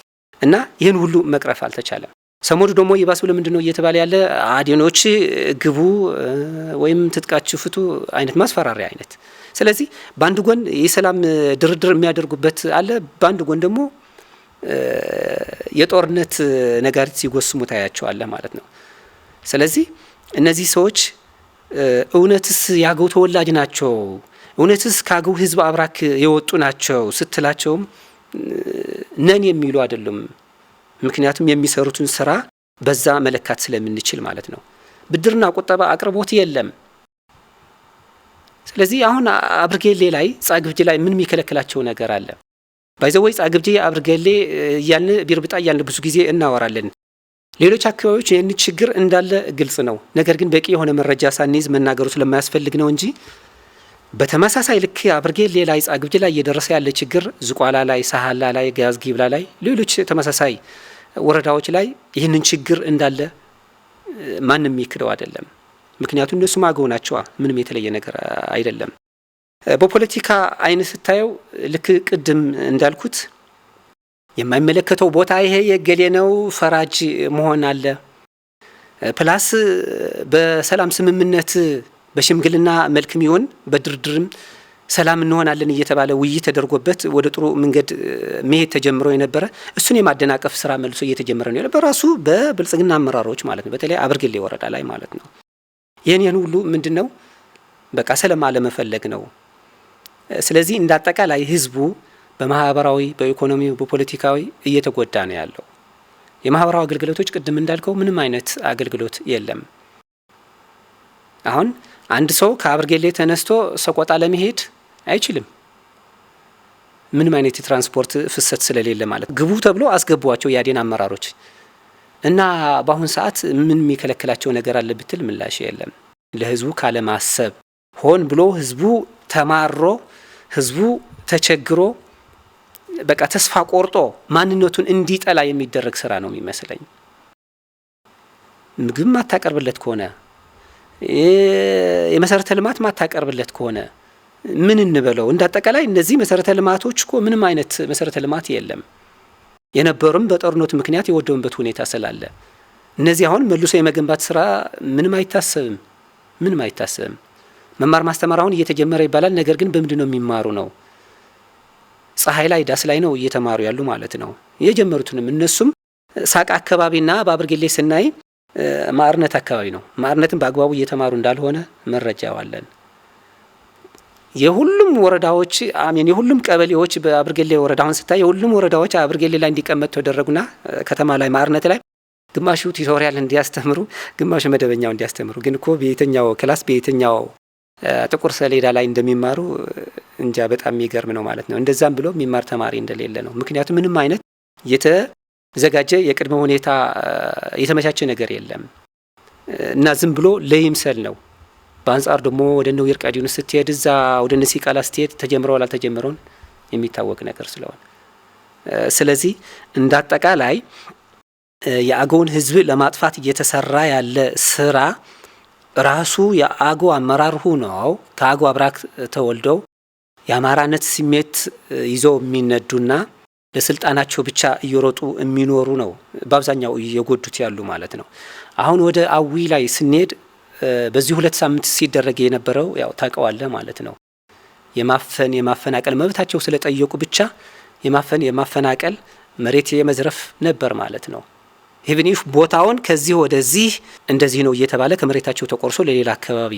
እና ይህን ሁሉ መቅረፍ አልተቻለም። ሰሞኑ ደግሞ ይባስ ብሎ ምንድነው እየተባለ ያለ አዲኖች ግቡ ወይም ትጥቃችሁ ፍቱ አይነት ማስፈራሪያ አይነት። ስለዚህ በአንድ ጎን የሰላም ድርድር የሚያደርጉበት አለ፣ በአንድ ጎን ደግሞ የጦርነት ነጋሪት ሲጎስሙ ታያቸዋለ ማለት ነው። ስለዚህ እነዚህ ሰዎች እውነትስ ያገው ተወላጅ ናቸው፣ እውነትስ ካገው ህዝብ አብራክ የወጡ ናቸው ስትላቸውም ነን የሚሉ አይደሉም። ምክንያቱም የሚሰሩትን ስራ በዛ መለካት ስለምንችል ማለት ነው። ብድርና ቁጠባ አቅርቦት የለም። ስለዚህ አሁን አብርጌሌ ላይ ጻግብጂ ላይ ምን የሚከለክላቸው ነገር አለ? ባይዘወይ ጻግብጂ አብርጌሌ እያልን ቢርብጣ እያልን ብዙ ጊዜ እናወራለን። ሌሎች አካባቢዎች ይህን ችግር እንዳለ ግልጽ ነው። ነገር ግን በቂ የሆነ መረጃ ሳንይዝ መናገሩ ስለማያስፈልግ ነው እንጂ በተመሳሳይ ልክ አብርጌሌ ላይ ጻግብጅ ላይ እየደረሰ ያለ ችግር ዝቋላ ላይ፣ ሳህላ ላይ፣ ጋዝጊብላ ላይ፣ ሌሎች ተመሳሳይ ወረዳዎች ላይ ይህንን ችግር እንዳለ ማንም የሚክደው አይደለም። ምክንያቱም እነሱ አገው ናቸዋ። ምንም የተለየ ነገር አይደለም። በፖለቲካ አይን ስታየው ልክ ቅድም እንዳልኩት የማይመለከተው ቦታ ይሄ የገሌ ነው ፈራጅ መሆን አለ። ፕላስ በሰላም ስምምነት በሽምግልና መልክም ይሁን በድርድርም ሰላም እንሆናለን እየተባለ ውይይት ተደርጎበት ወደ ጥሩ መንገድ መሄድ ተጀምሮ የነበረ እሱን የማደናቀፍ ስራ መልሶ እየተጀመረ ነው በራሱ በብልጽግና አመራሮች ማለት ነው። በተለይ አብርጌሌ ወረዳ ላይ ማለት ነው። ይህን ሁሉ ምንድነው በቃ ሰላም አለመፈለግ ነው። ስለዚህ እንዳጠቃላይ ህዝቡ በማህበራዊ፣ በኢኮኖሚ፣ በፖለቲካዊ እየተጎዳ ነው ያለው። የማህበራዊ አገልግሎቶች ቅድም እንዳልከው ምንም አይነት አገልግሎት የለም። አሁን አንድ ሰው ከአብርጌሌ ተነስቶ ሰቆጣ ለመሄድ አይችልም። ምንም አይነት የትራንስፖርት ፍሰት ስለሌለ ማለት ግቡ ተብሎ አስገቧቸው የአዴን አመራሮች እና በአሁን ሰዓት ምን የሚከለክላቸው ነገር አለ ብትል ምላሽ የለም። ለህዝቡ ካለማሰብ ሆን ብሎ ህዝቡ ተማሮ ህዝቡ ተቸግሮ በቃ ተስፋ ቆርጦ ማንነቱን እንዲጠላ የሚደረግ ስራ ነው የሚመስለኝ። ምግብ ማታቀርብለት ከሆነ የመሰረተ ልማት ማታቀርብለት ከሆነ ምን እንበለው? እንዳጠቃላይ እነዚህ መሰረተ ልማቶች እኮ ምንም አይነት መሰረተ ልማት የለም። የነበሩም በጦርነቱ ምክንያት የወደሙበት ሁኔታ ስላለ እነዚህ አሁን መልሶ የመገንባት ስራ ምንም አይታሰብም። ምንም አይታሰብም። መማር ማስተማር አሁን እየተጀመረ ይባላል። ነገር ግን በምንድን ነው የሚማሩ ነው? ፀሐይ ላይ ዳስ ላይ ነው እየተማሩ ያሉ ማለት ነው። የጀመሩትንም እነሱም ሳቅ አካባቢና በአብርጌሌ ስናይ ማርነት አካባቢ ነው። ማርነትን በአግባቡ እየተማሩ እንዳልሆነ መረጃው አለን። የሁሉም ወረዳዎች የሁሉም ቀበሌዎች በአብርጌሌ ወረዳውን ስታይ የሁሉም ወረዳዎች አብርጌሌ ላይ እንዲቀመጡ ተደረጉና ከተማ ላይ ማርነት ላይ ግማሹ ቲቶሪያል እንዲያስተምሩ፣ ግማሹ መደበኛው እንዲያስተምሩ። ግን እኮ በየትኛው ክላስ በየትኛው ጥቁር ሰሌዳ ላይ እንደሚማሩ እንጃ በጣም የሚገርም ነው ማለት ነው። እንደዛም ብሎ የሚማር ተማሪ እንደሌለ ነው። ምክንያቱም ምንም አይነት የተዘጋጀ የቅድመ ሁኔታ የተመቻቸ ነገር የለም እና ዝም ብሎ ለይምሰል ነው። በአንጻር ደግሞ ወደ ነው ይርቃዲውን ስትሄድ እዛ ወደ ነሲ ቃላ ስትሄድ ተጀምረዋል አልተጀመረውን የሚታወቅ ነገር ስለሆነ ስለዚህ እንዳጠቃላይ የአገውን ህዝብ ለማጥፋት እየተሰራ ያለ ስራ ራሱ የአገው አመራር ሆነው ከአገው አብራክ ተወልደው የአማራነት ስሜት ይዘው የሚነዱና ለስልጣናቸው ብቻ እየሮጡ የሚኖሩ ነው በአብዛኛው እየጎዱት ያሉ ማለት ነው። አሁን ወደ አዊ ላይ ስንሄድ በዚህ 2 ሳምንት ሲደረግ የነበረው ያው ታውቀዋለህ ማለት ነው። የማፈናቀል መብታቸው ስለጠየቁ ብቻ የማፈናቀል መሬት የመዝረፍ ነበር ማለት ነው። ኢቭን ኢፍ ቦታውን ከዚህ ወደዚህ እንደዚህ ነው እየተባለ ከመሬታቸው ተቆርሶ ለሌላ አካባቢ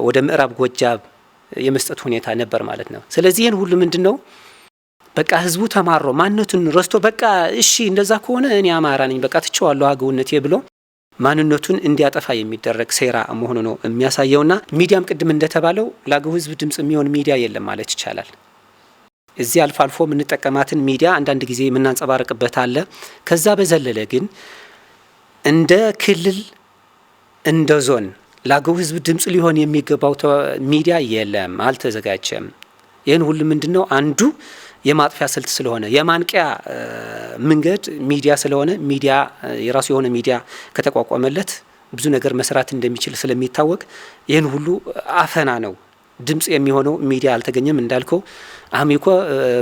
ወደ ምዕራብ ጎጃም የመስጠት ሁኔታ ነበር ማለት ነው። ስለዚህ ይህን ሁሉ ምንድነው በቃ ህዝቡ ተማሮ ማንነቱን ረስቶ በቃ እሺ እንደዛ ከሆነ እኔ አማራ ነኝ በቃ ትቼዋለሁ አገውነቴ ብሎ ማንነቱን እንዲያጠፋ የሚደረግ ሴራ መሆኑ ነው የሚያሳየውና ሚዲያም ቅድም እንደተባለው ለአገው ህዝብ ድምጽ የሚሆን ሚዲያ የለም ማለት ይቻላል። እዚህ አልፎ አልፎ የምንጠቀማትን ሚዲያ አንዳንድ ጊዜ የምናንጸባርቅበት አለ። ከዛ በዘለለ ግን እንደ ክልል እንደ ዞን ለአገው ህዝብ ድምጽ ሊሆን የሚገባው ሚዲያ የለም፣ አልተዘጋጀም። ይህን ሁሉ ምንድነው አንዱ የማጥፊያ ስልት ስለሆነ የማንቂያ መንገድ ሚዲያ ስለሆነ ሚዲያ የራሱ የሆነ ሚዲያ ከተቋቋመለት ብዙ ነገር መስራት እንደሚችል ስለሚታወቅ ይህን ሁሉ አፈና ነው። ድምጽ የሚሆነው ሚዲያ አልተገኘም። እንዳልከው አሚኮ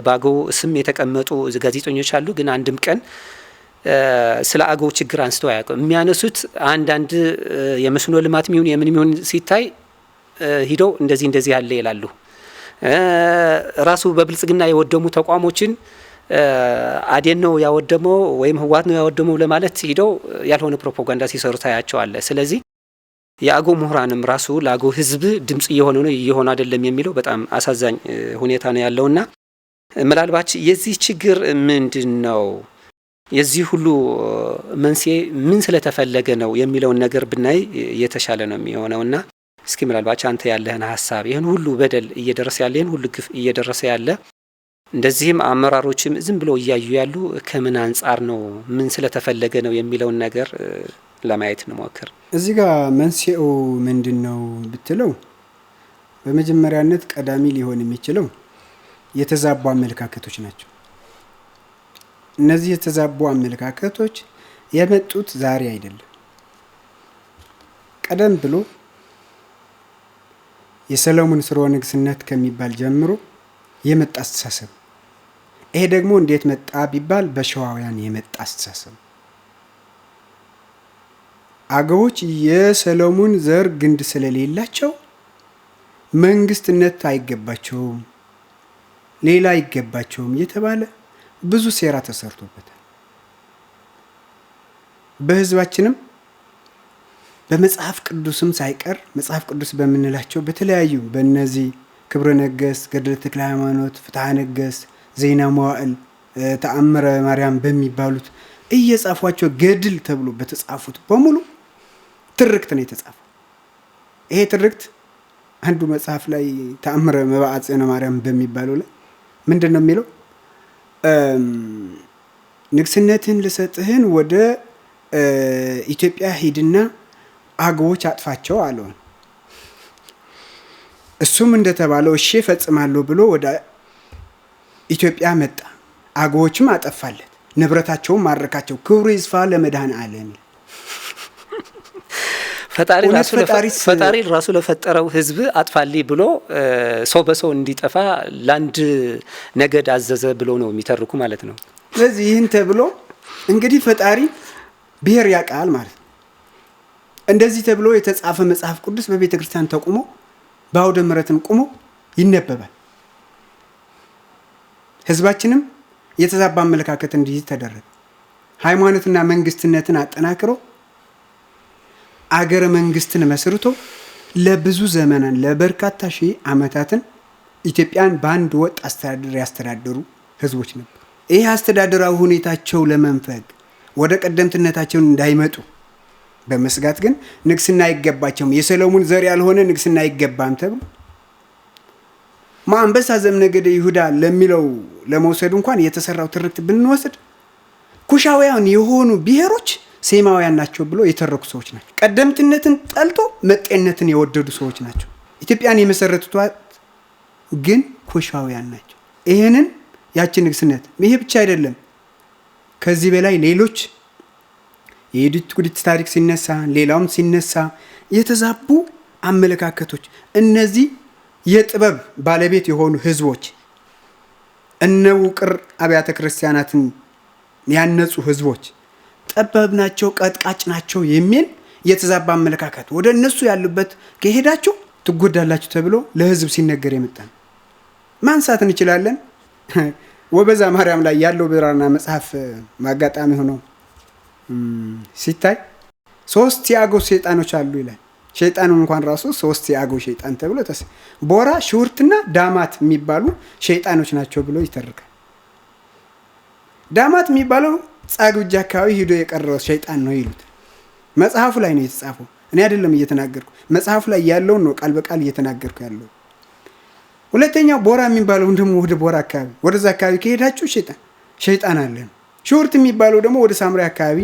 በአገው ስም የተቀመጡ ጋዜጠኞች አሉ። ግን አንድም ቀን ስለ አገው ችግር አንስተው አያውቁም። የሚያነሱት አንዳንድ የመስኖ ልማት የሚሆን የምን የሚሆን ሲታይ ሂደው እንደዚህ ያለ ይላሉ። ራሱ በብልጽግና የወደሙ ተቋሞችን አዴን ነው ያወደመው ወይም ህዋት ነው ያወደመው ለማለት ሂደው ያልሆነ ፕሮፓጋንዳ ሲሰሩ ታያቸዋል። ስለዚህ የአገው ምሁራንም ራሱ ለአገው ህዝብ ድምጽ እየሆኑ ነው እየሆኑ አይደለም የሚለው በጣም አሳዛኝ ሁኔታ ነው ያለውና ምናልባት የዚህ ችግር ምንድነው የዚህ ሁሉ መንስኤ ምን ስለተፈለገ ነው የሚለውን ነገር ብናይ የተሻለ ነው የሚሆነውና እስኪ ምናልባት አንተ ያለህን ሐሳብ ይሄን ሁሉ በደል እየደረሰ ያለ ይሄን ሁሉ ግፍ እየደረሰ ያለ እንደዚህም አመራሮችም ዝም ብሎ እያዩ ያሉ ከምን አንጻር ነው ምን ስለተፈለገ ነው የሚለውን ነገር ለማየት እንሞክር። እዚህ ጋር መንስኤው ምንድነው ብትለው በመጀመሪያነት ቀዳሚ ሊሆን የሚችለው የተዛቡ አመለካከቶች ናቸው። እነዚህ የተዛቡ አመለካከቶች የመጡት ዛሬ አይደለም። ቀደም ብሎ የሰሎሞን ስርወ ንግስነት ከሚባል ጀምሮ የመጣ አስተሳሰብ። ይሄ ደግሞ እንዴት መጣ ቢባል በሸዋውያን የመጣ አስተሳሰብ። አገቦች የሰሎሞን ዘር ግንድ ስለሌላቸው መንግስትነት አይገባቸውም፣ ሌላ አይገባቸውም የተባለ ብዙ ሴራ ተሰርቶበታል። በህዝባችንም በመጽሐፍ ቅዱስም ሳይቀር መጽሐፍ ቅዱስ በምንላቸው በተለያዩ በእነዚህ ክብረ ነገሥት፣ ገድለ ተክለ ሃይማኖት፣ ፍትሐ ነገሥት፣ ዜና መዋዕል፣ ተአምረ ማርያም በሚባሉት እየጻፏቸው ገድል ተብሎ በተጻፉት በሙሉ ትርክት ነው የተጻፈው። ይሄ ትርክት አንዱ መጽሐፍ ላይ ተአምረ መባዓ ጽዮን ማርያም በሚባለው ላይ ምንድን ነው የሚለው? ንግስነትን ልሰጥህን ወደ ኢትዮጵያ ሂድና አገቦች አጥፋቸው አለውን። እሱም እንደተባለው እሺ ፈጽማለሁ ብሎ ወደ ኢትዮጵያ መጣ። አገቦችም አጠፋለት፣ ንብረታቸውም ማረካቸው። ክብሩ ይስፋ ለመድኃኔዓለም። ፈጣሪ ራሱ ለፈጠረው ህዝብ አጥፋልኝ ብሎ ሰው በሰው እንዲጠፋ ለአንድ ነገድ አዘዘ ብሎ ነው የሚተርኩ ማለት ነው። ስለዚህ ይህን ተብሎ እንግዲህ ፈጣሪ ብሔር ያውቃል ማለት ነው። እንደዚህ ተብሎ የተጻፈ መጽሐፍ ቅዱስ በቤተ ክርስቲያን ተቁሞ በአውደ ምሕረትም ቁሞ ይነበባል። ህዝባችንም የተዛባ አመለካከት እንዲይዝ ተደረገ። ሃይማኖትና መንግስትነትን አጠናክሮ አገረ መንግስትን መስርቶ ለብዙ ዘመናን ለበርካታ ሺህ ዓመታትን ኢትዮጵያን በአንድ ወጥ አስተዳደር ያስተዳደሩ ህዝቦች ነበሩ። ይህ አስተዳደራዊ ሁኔታቸው ለመንፈግ ወደ ቀደምትነታቸውን እንዳይመጡ በመስጋት ግን ንግስና አይገባቸውም፣ የሰሎሞን ዘር ያልሆነ ንግስና አይገባም ተብሎ አንበሳ ዘእምነገደ ይሁዳ ለሚለው ለመውሰድ እንኳን የተሰራው ትርክት ብንወስድ ኩሻውያን የሆኑ ብሔሮች ሴማውያን ናቸው ብሎ የተረኩ ሰዎች ናቸው። ቀደምትነትን ጠልቶ መጤነትን የወደዱ ሰዎች ናቸው። ኢትዮጵያን የመሰረቱት ግን ኩሻውያን ናቸው። ይህንን ያችን ንግስነት ይሄ ብቻ አይደለም። ከዚህ በላይ ሌሎች የዩዲት ጉዲት ታሪክ ሲነሳ ሌላውም ሲነሳ የተዛቡ አመለካከቶች፣ እነዚህ የጥበብ ባለቤት የሆኑ ህዝቦች እነ ውቅር አብያተ ክርስቲያናትን ያነጹ ህዝቦች ጠባብ ናቸው፣ ቀጥቃጭ ናቸው የሚል የተዛባ አመለካከት ወደ እነሱ ያሉበት ከሄዳችሁ ትጎዳላችሁ ተብሎ ለህዝብ ሲነገር የመጣ ነው። ማንሳት እንችላለን። ወበዛ ማርያም ላይ ያለው ብራና መጽሐፍ ማጋጣሚ ሆኖ ሲታይ 3 የአገው ሸይጣኖች አሉ ይላል። ሸይጣኑን እንኳን ራሱ 3 የአገው ሸይጣን ተብሎ ቦራ፣ ሽውርትና ዳማት የሚባሉ ሸይጣኖች ናቸው ብሎ ይተርካል። ዳማት የሚባለው ጻግብጃ አካባቢ ሂዶ የቀረው ሸይጣን ነው ይሉት። መጽሐፉ ላይ ነው የተጻፈው፣ እኔ አይደለም እየተናገርኩ፣ መጽሐፉ ላይ ያለውን ነው ቃል በቃል እየተናገርኩ ያለው። ሁለተኛው ቦራ የሚባለው ደግሞ ወደ ቦራ አካባቢ ወደዛ አካባቢ ከሄዳችሁ ሸይጣን አለ ነው። ሽውርት የሚባለው ደግሞ ወደ ሳምሪያ አካባቢ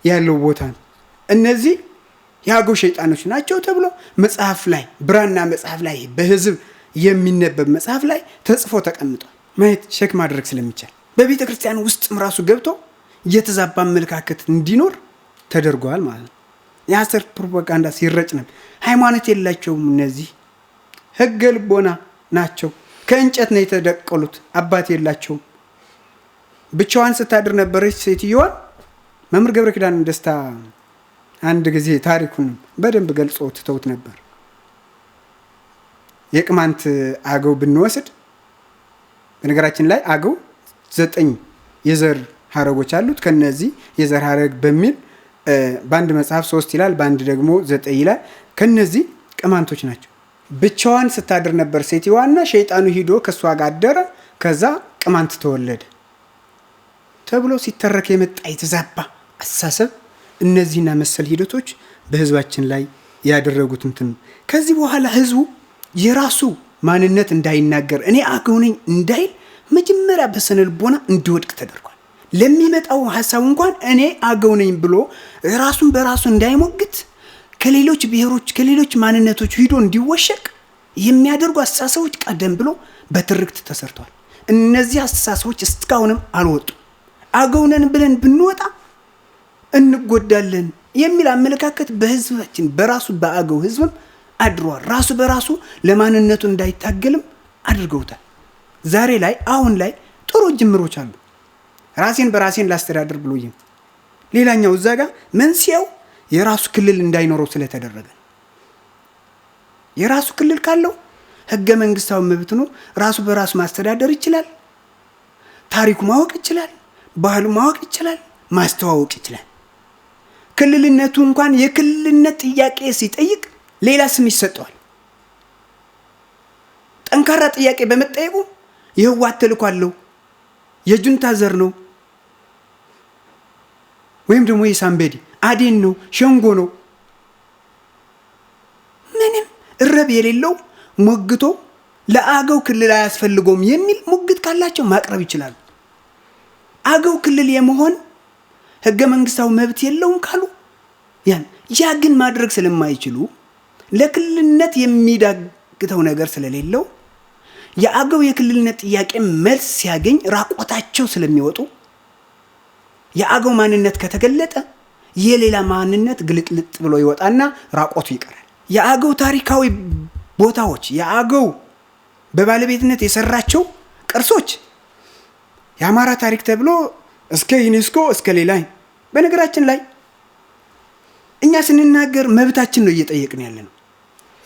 ያለው ቦታ ነው። እነዚህ የአገው ሸይጣኖች ናቸው ተብሎ መጽሐፍ ላይ ብራና መጽሐፍ ላይ በህዝብ የሚነበብ መጽሐፍ ላይ ተጽፎ ተቀምጧል። ማየት ሸክ ማድረግ ስለሚቻል በቤተ ክርስቲያን ውስጥም ራሱ ገብቶ የተዛባ አመለካከት እንዲኖር ተደርጓል ማለት ነው። የሐሰት ፕሮፓጋንዳ ሲረጭ ነበር። ሃይማኖት የላቸውም፣ እነዚህ ህገ ልቦና ናቸው፣ ከእንጨት ነው የተደቀሉት፣ አባት የላቸውም። ብቻዋን ስታድር ነበረች ሴትዮዋን። መምህር ገብረ ኪዳን ደስታ አንድ ጊዜ ታሪኩን በደንብ ገልጾ ትተውት ነበር። የቅማንት አገው ብንወስድ በነገራችን ላይ አገው 9 የዘር ሀረጎች አሉት። ከነዚህ የዘር ሀረግ በሚል በአንድ መጽሐፍ 3 ይላል፣ በአንድ ደግሞ 9 ይላል። ከነዚህ ቅማንቶች ናቸው። ብቻዋን ስታድር ነበር ሴትዮዋና ሸይጣኑ ሂዶ ከሷ ጋር አደረ። ከዛ ቅማንት ተወለደ ተብሎ ሲተረክ የመጣ የተዛባ አስተሳሰብ እነዚህና መሰል ሂደቶች በህዝባችን ላይ ያደረጉት እንትን። ከዚህ በኋላ ህዝቡ የራሱ ማንነት እንዳይናገር እኔ አገው ነኝ እንዳይል መጀመሪያ በስነ ልቦና እንዲወድቅ ተደርጓል። ለሚመጣው ሐሳብ እንኳን እኔ አገው ነኝ ብሎ ራሱን በራሱ እንዳይሞግት ከሌሎች ብሔሮች ከሌሎች ማንነቶች ሂዶ እንዲወሸቅ የሚያደርጉ አስተሳሰቦች ቀደም ብሎ በትርክት ተሰርቷል። እነዚህ አስተሳሰቦች እስካሁንም አልወጡ። አገው ነን ብለን ብንወጣ እንጎዳለን የሚል አመለካከት በህዝባችን በራሱ በአገው ህዝብም አድሯል። ራሱ በራሱ ለማንነቱ እንዳይታገልም አድርገውታል። ዛሬ ላይ አሁን ላይ ጥሩ ጅምሮች አሉ። ራሴን በራሴን ላስተዳድር ብሎ ሌላኛው እዛ ጋር መንስኤው የራሱ ክልል እንዳይኖረው ስለተደረገ የራሱ ክልል ካለው ህገ መንግስታዊ መብት ነው። ራሱ በራሱ ማስተዳደር ይችላል። ታሪኩ ማወቅ ይችላል። ባህሉ ማወቅ ይችላል። ማስተዋወቅ ይችላል። ክልልነቱ እንኳን የክልልነት ጥያቄ ሲጠይቅ ሌላ ስም ይሰጠዋል። ጠንካራ ጥያቄ በመጠየቁ የህወሓት ተልዕኮ አለው፣ የጁንታ ዘር ነው፣ ወይም ደግሞ የሳምቤዲ አዴን ነው፣ ሸንጎ ነው። ምንም እረብ የሌለው ሞግቶ ለአገው ክልል አያስፈልገውም የሚል ሙግት ካላቸው ማቅረብ ይችላሉ። አገው ክልል የመሆን ህገ መንግስታዊ መብት የለውም ካሉ ያ ግን ማድረግ ስለማይችሉ ለክልልነት የሚዳግተው ነገር ስለሌለው የአገው የክልልነት ጥያቄ መልስ ሲያገኝ ራቆታቸው ስለሚወጡ የአገው ማንነት ከተገለጠ የሌላ ማንነት ግልጥልጥ ብሎ ይወጣና ራቆቱ ይቀራል። የአገው ታሪካዊ ቦታዎች የአገው በባለቤትነት የሰራቸው ቅርሶች የአማራ ታሪክ ተብሎ እስከ ዩኔስኮ እስከ ሌላ በነገራችን ላይ እኛ ስንናገር መብታችን ነው እየጠየቅን ያለነው።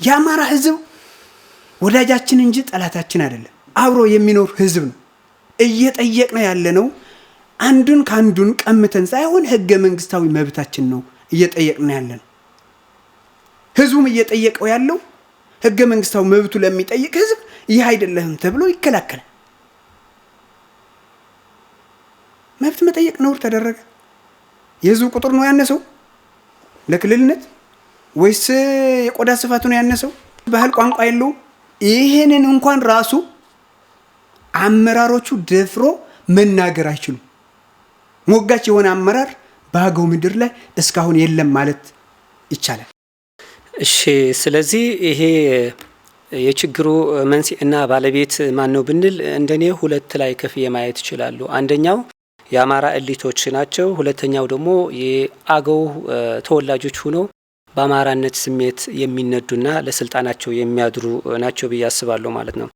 የአማራ ህዝብ ወዳጃችን እንጂ ጠላታችን አይደለም። አብሮ የሚኖር ህዝብ ነው። እየጠየቅን ያለነው አንዱን ካንዱን ቀምተን ሳይሆን ህገ መንግስታዊ መብታችን ነው እየጠየቅን ያለነው። ህዝቡም እየጠየቀው ያለው ህገ መንግስታዊ መብቱ ለሚጠይቅ ህዝብ ይህ አይደለም ተብሎ ይከላከላል። መብት መጠየቅ ነውር ተደረገ? የህዝቡ ቁጥር ነው ያነሰው ለክልልነት ወይስ የቆዳ ስፋቱ ነው ያነሰው? ባህል ቋንቋ የለውም? ይሄንን እንኳን ራሱ አመራሮቹ ደፍሮ መናገር አይችሉም። ሞጋች የሆነ አመራር በአገው ምድር ላይ እስካሁን የለም ማለት ይቻላል። እሺ፣ ስለዚህ ይሄ የችግሩ መንስኤና ባለቤት ማን ነው ብንል እንደኔ ሁለት ላይ ከፍዬ ማየት ይችላሉ። አንደኛው የአማራ ኤሊቶች ናቸው። ሁለተኛው ደግሞ የአገው ተወላጆች ሆነው በአማራነት ስሜት የሚነዱና ለስልጣናቸው የሚያድሩ ናቸው ብዬ አስባለሁ ማለት ነው።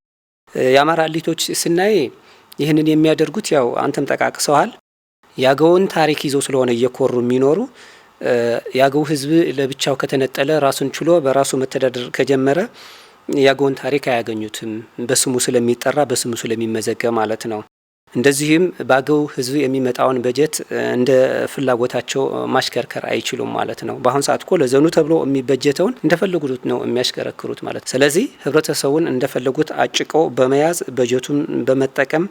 የአማራ ኤሊቶች ስናይ ይህንን የሚያደርጉት ያው አንተም ጠቃቅሰዋል። የአገውን ታሪክ ይዘው ስለሆነ እየኮሩ የሚኖሩ የአገው ህዝብ ለብቻው ከተነጠለ ራሱን ችሎ በራሱ መተዳደር ከጀመረ የአገውን ታሪክ አያገኙትም። በስሙ ስለሚጠራ በስሙ ስለሚመዘገብ ማለት ነው። እንደዚህም በአገው ህዝብ የሚመጣውን በጀት እንደ ፍላጎታቸው ማሽከርከር አይችሉም ማለት ነው። በአሁን ሰዓት እኮ ለዘኑ ተብሎ የሚበጀተውን እንደፈለጉት ነው የሚያሽከረክሩት ማለት ነው። ስለዚህ ህብረተሰቡን እንደፈለጉት አጭቀው በመያዝ በጀቱን በመጠቀም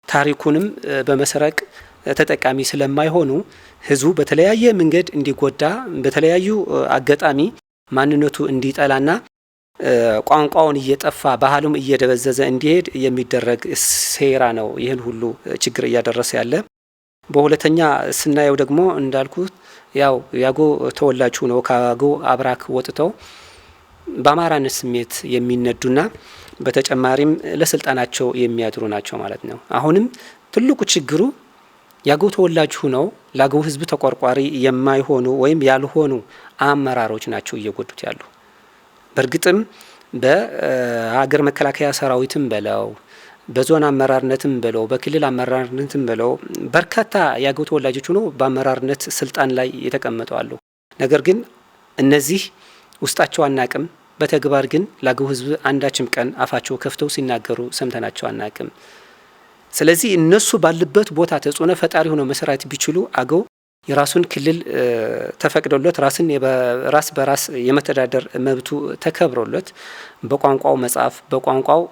ታሪኩንም በመሰረቅ ተጠቃሚ ስለማይሆኑ ህዝቡ በተለያየ መንገድ እንዲጎዳ በተለያዩ አጋጣሚ ማንነቱ እንዲጠላና ቋንቋውን እየጠፋ ባህሉም እየደበዘዘ እንዲሄድ የሚደረግ ሴራ ነው ይህን ሁሉ ችግር እያደረሰ ያለ። በሁለተኛ ስናየው ደግሞ እንዳልኩት ያው የአገው ተወላጅ ሆነው ከአገው አብራክ ወጥተው በአማራነት ስሜት የሚነዱና በተጨማሪም ለስልጣናቸው የሚያድሩ ናቸው ማለት ነው። አሁንም ትልቁ ችግሩ የአገው ተወላጅ ሆነው ለአገው ህዝብ ተቆርቋሪ የማይሆኑ ወይም ያልሆኑ አመራሮች ናቸው እየጎዱት ያሉ። በእርግጥም በሀገር መከላከያ ሰራዊትም በለው በዞን አመራርነትም በለው በክልል አመራርነትም በለው በርካታ የአገው ተወላጆች ሆነው በአመራርነት ስልጣን ላይ የተቀመጡ አሉ። ነገር ግን እነዚህ ውስጣቸው አናቅም፣ በተግባር ግን ለአገው ህዝብ አንዳችም ቀን አፋቸው ከፍተው ሲናገሩ ሰምተናቸው አናቅም። ስለዚህ እነሱ ባሉበት ቦታ ተጽዕኖ ፈጣሪ ሆነው መስራት ቢችሉ አገው የራሱን ክልል ተፈቅዶለት ራስ በራስ የመተዳደር መብቱ ተከብሮለት በቋንቋው መጻፍ፣ በቋንቋው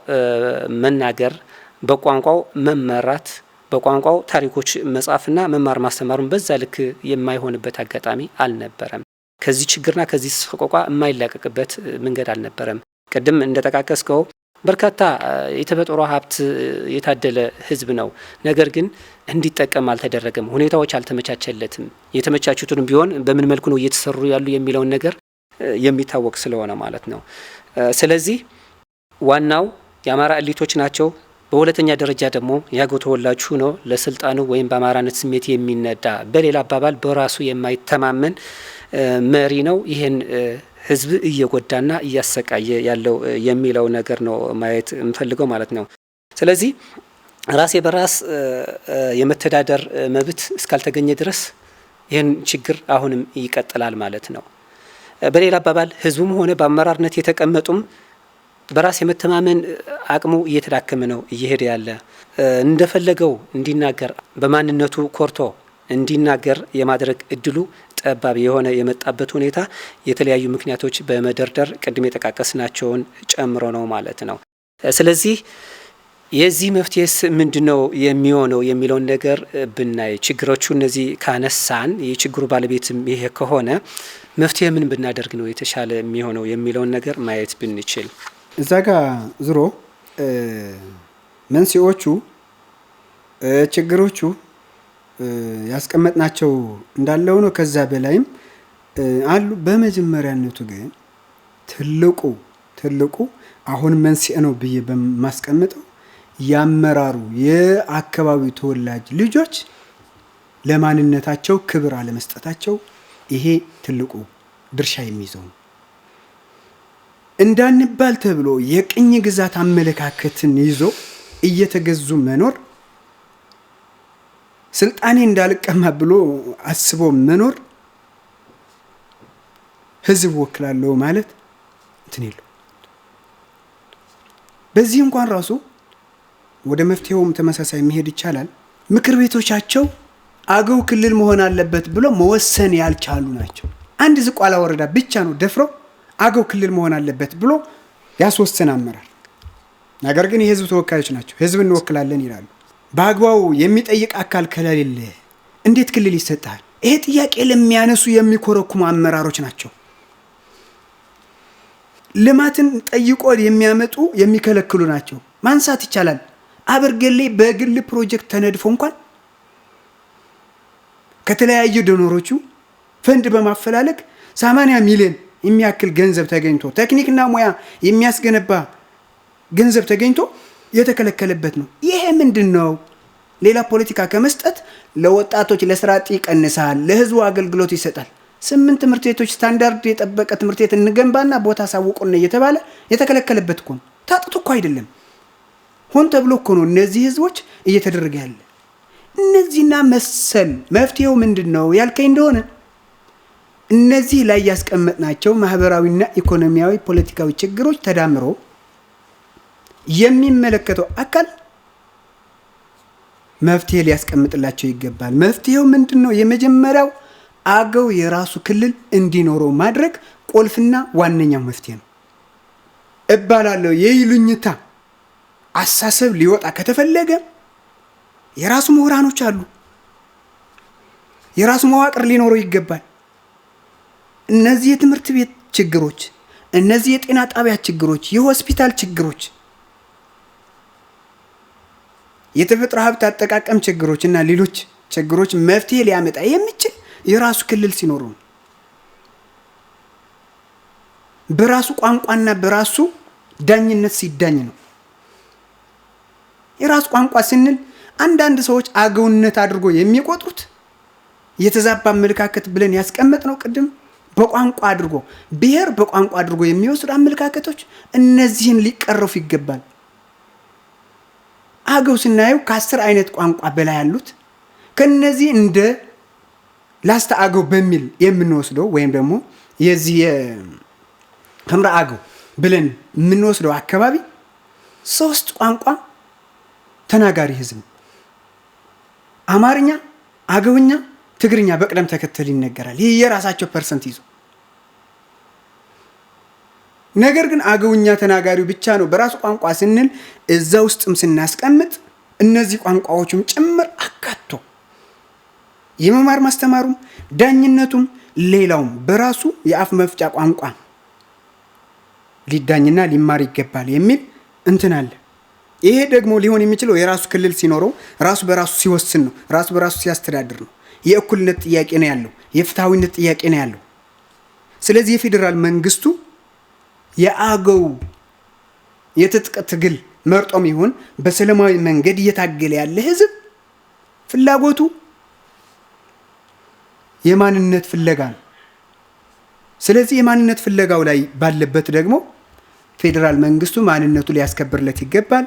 መናገር፣ በቋንቋው መመራት፣ በቋንቋው ታሪኮች መጻፍና መማር ማስተማሩን በዛ ልክ የማይሆንበት አጋጣሚ አልነበረም። ከዚህ ችግርና ከዚህ ሰቆቃ የማይላቀቅበት መንገድ አልነበረም። ቅድም እንደጠቃቀስከው በርካታ የተፈጥሮ ሀብት የታደለ ህዝብ ነው። ነገር ግን እንዲጠቀም አልተደረገም። ሁኔታዎች አልተመቻቸለትም። የተመቻቹትን ቢሆን በምን መልኩ ነው እየተሰሩ ያሉ የሚለውን ነገር የሚታወቅ ስለሆነ ማለት ነው። ስለዚህ ዋናው የአማራ እሊቶች ናቸው። በሁለተኛ ደረጃ ደግሞ የአገው ተወላጁ ነው ለስልጣኑ ወይም በአማራነት ስሜት የሚነዳ በሌላ አባባል በራሱ የማይተማመን መሪ ነው። ይህን ህዝብ እየጎዳና እያሰቃየ ያለው የሚለው ነገር ነው ማየት የምፈልገው ማለት ነው። ስለዚህ ራሴ በራስ የመተዳደር መብት እስካልተገኘ ድረስ ይህን ችግር አሁንም ይቀጥላል ማለት ነው። በሌላ አባባል ህዝቡም ሆነ በአመራርነት የተቀመጡም በራስ የመተማመን አቅሙ እየተዳከመ ነው እየሄደ ያለ። እንደፈለገው እንዲናገር በማንነቱ ኮርቶ እንዲናገር የማድረግ እድሉ ጠባብ የሆነ የመጣበት ሁኔታ የተለያዩ ምክንያቶች በመደርደር ቅድም የጠቃቀስናቸውን ጨምሮ ነው ማለት ነው። ስለዚህ የዚህ መፍትሄስ ምንድነው የሚሆነው የሚለውን ነገር ብናይ ችግሮቹ እነዚህ ካነሳን የችግሩ ባለቤትም ይሄ ከሆነ መፍትሄ ምን ብናደርግ ነው የተሻለ የሚሆነው የሚለውን ነገር ማየት ብንችል እዛ ጋር ዝሮ መንስኤዎቹ ችግሮቹ ያስቀመጥናቸው እንዳለው ነው። ከዛ በላይም አሉ። በመጀመሪያነቱ ግን ትልቁ አሁን መንስኤ ነው ብዬ በማስቀምጠው ያመራሩ የአካባቢው ተወላጅ ልጆች ለማንነታቸው ክብር አለመስጠታቸው ይሄ ትልቁ ድርሻ የሚይዘው ነው። እንዳንባል ተብሎ የቅኝ ግዛት አመለካከትን ይዞ እየተገዙ መኖር፣ ስልጣኔ እንዳልቀማ ብሎ አስቦ መኖር፣ ህዝብ ወክላለሁ ማለት እንትን የለው። በዚህ እንኳን ራሱ ወደ መፍትሄውም ተመሳሳይ መሄድ ይቻላል። ምክር ቤቶቻቸው አገው ክልል መሆን አለበት ብሎ መወሰን ያልቻሉ ናቸው። አንድ ዝቋላ ወረዳ ብቻ ነው ደፍሮ አገው ክልል መሆን አለበት ብሎ ያስወሰነ አመራር። ነገር ግን የህዝብ ተወካዮች ናቸው፣ ህዝብ እንወክላለን ይላሉ። በአግባቡ የሚጠይቅ አካል ከሌለ እንዴት ክልል ይሰጣል? ይሄ ጥያቄ ለሚያነሱ የሚኮረኩሙ አመራሮች ናቸው። ልማትን ጠይቆ የሚያመጡ የሚከለክሉ ናቸው። ማንሳት ይቻላል። አበርገሌ በግል ፕሮጀክት ተነድፎ እንኳን ከተለያዩ ዶኖሮቹ ፈንድ በማፈላለግ 80 ሚሊዮን የሚያክል ገንዘብ ተገኝቶ ቴክኒክና ሙያ የሚያስገነባ ገንዘብ ተገኝቶ የተከለከለበት ነው። ይሄ ምንድነው? ሌላ ፖለቲካ ከመስጠት ለወጣቶች ለስራ አጥ ይቀንሳል፣ ለህዝቡ አገልግሎት ይሰጣል። 8 ትምህርት ቤቶች ስታንዳርድ የጠበቀ ትምህርት ቤት እንገንባና ቦታ ሳውቁን እየተባለ የተከለከለበት እኮ ነው። ታጥቶ እኮ አይደለም፣ ሆን ተብሎ እኮ ነው እነዚህ ህዝቦች እየተደረገ ያለ። እነዚህና መሰል መፍትሄው ምንድነው ያልከኝ እንደሆነ እነዚህ ላይ ያስቀመጥናቸው ማህበራዊና ኢኮኖሚያዊ ፖለቲካዊ ችግሮች ተዳምሮ የሚመለከተው አካል መፍትሄ ሊያስቀምጥላቸው ይገባል። መፍትሄው ምንድነው? የመጀመሪያው አገው የራሱ ክልል እንዲኖረው ማድረግ ቁልፍና ዋነኛው መፍትሄ ነው እባላለሁ። የይሉኝታ አሳሰብ ሊወጣ ከተፈለገ የራሱ ምሁራኖች አሉ፣ የራሱ መዋቅር ሊኖረው ይገባል። እነዚህ የትምህርት ቤት ችግሮች፣ እነዚህ የጤና ጣቢያ ችግሮች፣ የሆስፒታል ችግሮች፣ የተፈጥሮ ሀብት አጠቃቀም ችግሮች እና ሌሎች ችግሮች መፍትሄ ሊያመጣ የሚችል የራሱ ክልል ሲኖረው በራሱ ቋንቋና በራሱ ዳኝነት ሲዳኝ ነው። የራሱ ቋንቋ ስንል አንዳንድ ሰዎች አገውነት አድርጎ የሚቆጥሩት የተዛባ አመለካከት ብለን ያስቀመጥ ነው። ቅድም በቋንቋ አድርጎ ብሔር በቋንቋ አድርጎ የሚወስዱ አመለካከቶች እነዚህን ሊቀረፉ ይገባል። አገው ስናየው ከ10 አይነት ቋንቋ በላይ ያሉት ከነዚህ እንደ ላስታ አገው በሚል የምንወስደው ወይም ደግሞ የዚህ የህምራ አገው ብለን የምንወስደው አካባቢ 3 ቋንቋ ተናጋሪ ህዝብ፣ አማርኛ፣ አገውኛ፣ ትግርኛ በቅደም ተከተል ይነገራል። ይህ የራሳቸው ፐርሰንት ይዞ ነገር ግን አገውኛ ተናጋሪው ብቻ ነው በራሱ ቋንቋ ስንል እዛ ውስጥም ስናስቀምጥ እነዚህ ቋንቋዎችም ጭምር አካቶ የመማር ማስተማሩም ዳኝነቱም ሌላውም በራሱ የአፍ መፍጫ ቋንቋ ሊዳኝና ሊማር ይገባል የሚል እንትን አለ። ይሄ ደግሞ ሊሆን የሚችለው የራሱ ክልል ሲኖረው ራሱ በራሱ ሲወስን ነው፣ ራሱ በራሱ ሲያስተዳድር ነው። የእኩልነት ጥያቄ ነው ያለው፣ የፍትሐዊነት ጥያቄ ነው ያለው። ስለዚህ የፌዴራል መንግስቱ የአገው የትጥቅ ትግል መርጦም ይሁን በሰላማዊ መንገድ እየታገለ ያለ ህዝብ ፍላጎቱ የማንነት ፍለጋ ነው። ስለዚህ የማንነት ፍለጋው ላይ ባለበት ደግሞ ፌዴራል መንግስቱ ማንነቱ ሊያስከብርለት ይገባል።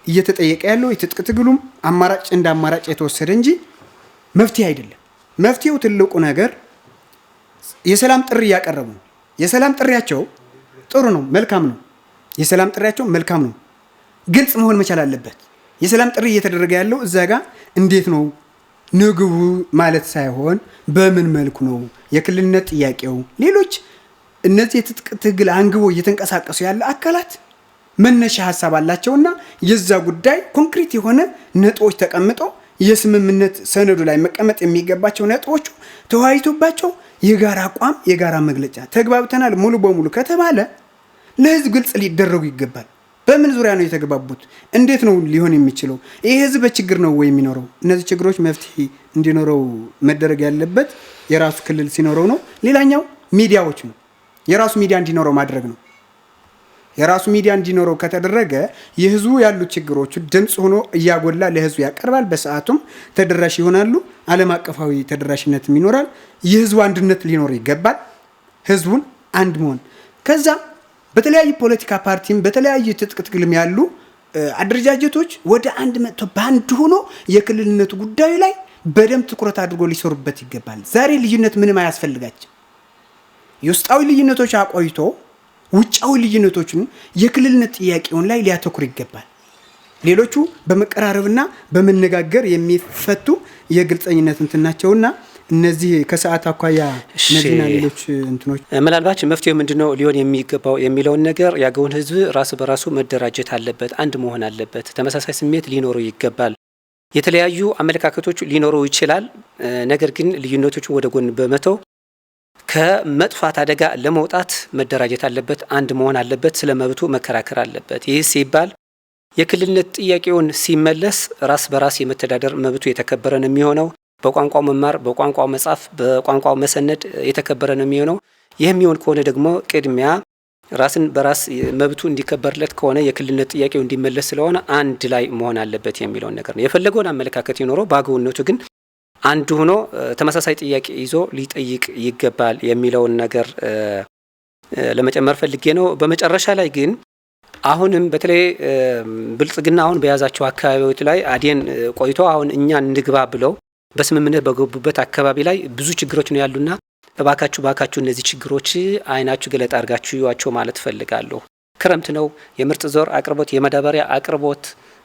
እየተጠየቀ ያለው የትጥቅ ትግሉም አማራጭ እንደ አማራጭ የተወሰደ እንጂ መፍትሄ አይደለም። መፍትሄው ትልቁ ነገር የሰላም ጥሪ እያቀረቡ ነው። የሰላም ጥሪያቸው ጥሩ ነው፣ መልካም ነው። የሰላም ጥሪያቸው መልካም ነው፣ ግልጽ መሆን መቻል አለበት። የሰላም ጥሪ እየተደረገ ያለው እዛ ጋር እንዴት ነው ንግቡ ማለት ሳይሆን በምን መልኩ ነው የክልልነት ጥያቄው። ሌሎች እነዚህ የትጥቅ ትግል አንግቦ እየተንቀሳቀሱ ያለ አካላት መነሻ ሀሳብ አላቸውና የዛ ጉዳይ ኮንክሪት የሆነ ነጥቦች ተቀምጠው የስምምነት ሰነዱ ላይ መቀመጥ የሚገባቸው ነጥቦቹ ተወያይቶባቸው የጋራ አቋም የጋራ መግለጫ ተግባብተናል ሙሉ በሙሉ ከተባለ ለህዝብ ግልጽ ሊደረጉ ይገባል። በምን ዙሪያ ነው የተግባቡት? እንዴት ነው ሊሆን የሚችለው? ይሄ ህዝብ በችግር ነው ወይ የሚኖረው? እነዚህ ችግሮች መፍትሄ እንዲኖረው መደረግ ያለበት የራሱ ክልል ሲኖረው ነው። ሌላኛው ሚዲያዎች ነው። የራሱ ሚዲያ እንዲኖረው ማድረግ ነው። የራሱ ሚዲያ እንዲኖረው ከተደረገ የህዝቡ ያሉ ችግሮቹ ድምጽ ሆኖ እያጎላ ለህዝቡ ያቀርባል። በሰዓቱም ተደራሽ ይሆናሉ። ዓለም አቀፋዊ ተደራሽነትም ይኖራል። የህዝቡ አንድነት ሊኖር ይገባል። ህዝቡን አንድ መሆን ከዛ በተለያዩ ፖለቲካ ፓርቲም በተለያዩ ትጥቅ ትግልም ያሉ አደረጃጀቶች ወደ አንድ መጥቶ በአንድ ሆኖ የክልልነቱ ጉዳዩ ላይ በደንብ ትኩረት አድርጎ ሊሰሩበት ይገባል። ዛሬ ልዩነት ምንም አያስፈልጋቸው። የውስጣዊ ልዩነቶች አቆይቶ ውጫዊ ልዩነቶችን የክልልነት ጥያቄውን ላይ ሊያተኩር ይገባል። ሌሎቹ በመቀራረብና በመነጋገር የሚፈቱ የግልጸኝነት እንትናቸውና እነዚህ ከሰዓት አኳያ እነዚህና ሌሎች እንትኖች ምናልባት መፍትሄው ምንድነው ሊሆን የሚገባው የሚለውን ነገር ያገውን ህዝብ ራስ በራሱ መደራጀት አለበት፣ አንድ መሆን አለበት፣ ተመሳሳይ ስሜት ሊኖረው ይገባል። የተለያዩ አመለካከቶች ሊኖረው ይችላል። ነገር ግን ልዩነቶችን ወደ ጎን በመተው ከመጥፋት አደጋ ለመውጣት መደራጀት አለበት፣ አንድ መሆን አለበት፣ ስለ መብቱ መከራከር አለበት። ይህ ሲባል የክልልነት ጥያቄውን ሲመለስ ራስ በራስ የመተዳደር መብቱ የተከበረ ነው የሚሆነው። በቋንቋው መማር፣ በቋንቋው መጻፍ፣ በቋንቋው መሰነድ የተከበረ ነው የሚሆነው። ይህ የሚሆን ከሆነ ደግሞ ቅድሚያ ራስን በራስ መብቱ እንዲከበርለት ከሆነ የክልልነት ጥያቄው እንዲመለስ ስለሆነ አንድ ላይ መሆን አለበት የሚለውን ነገር ነው። የፈለገውን አመለካከት ይኖረው በአገውነቱ ግን አንድ ሆኖ ተመሳሳይ ጥያቄ ይዞ ሊጠይቅ ይገባል የሚለውን ነገር ለመጨመር ፈልጌ ነው። በመጨረሻ ላይ ግን አሁንም በተለይ ብልጽግና አሁን በያዛቸው አካባቢዎች ላይ አዴን ቆይቶ አሁን እኛን እንግባ ብለው በስምምነት በገቡበት አካባቢ ላይ ብዙ ችግሮች ነው ያሉና እባካችሁ እነዚህ ችግሮች አይናችሁ ገለጣ አድርጋችሁ ይዋቸው ማለት ፈልጋለሁ። ክረምት ነው፣ የምርጥ ዘር አቅርቦት፣ የማዳበሪያ አቅርቦት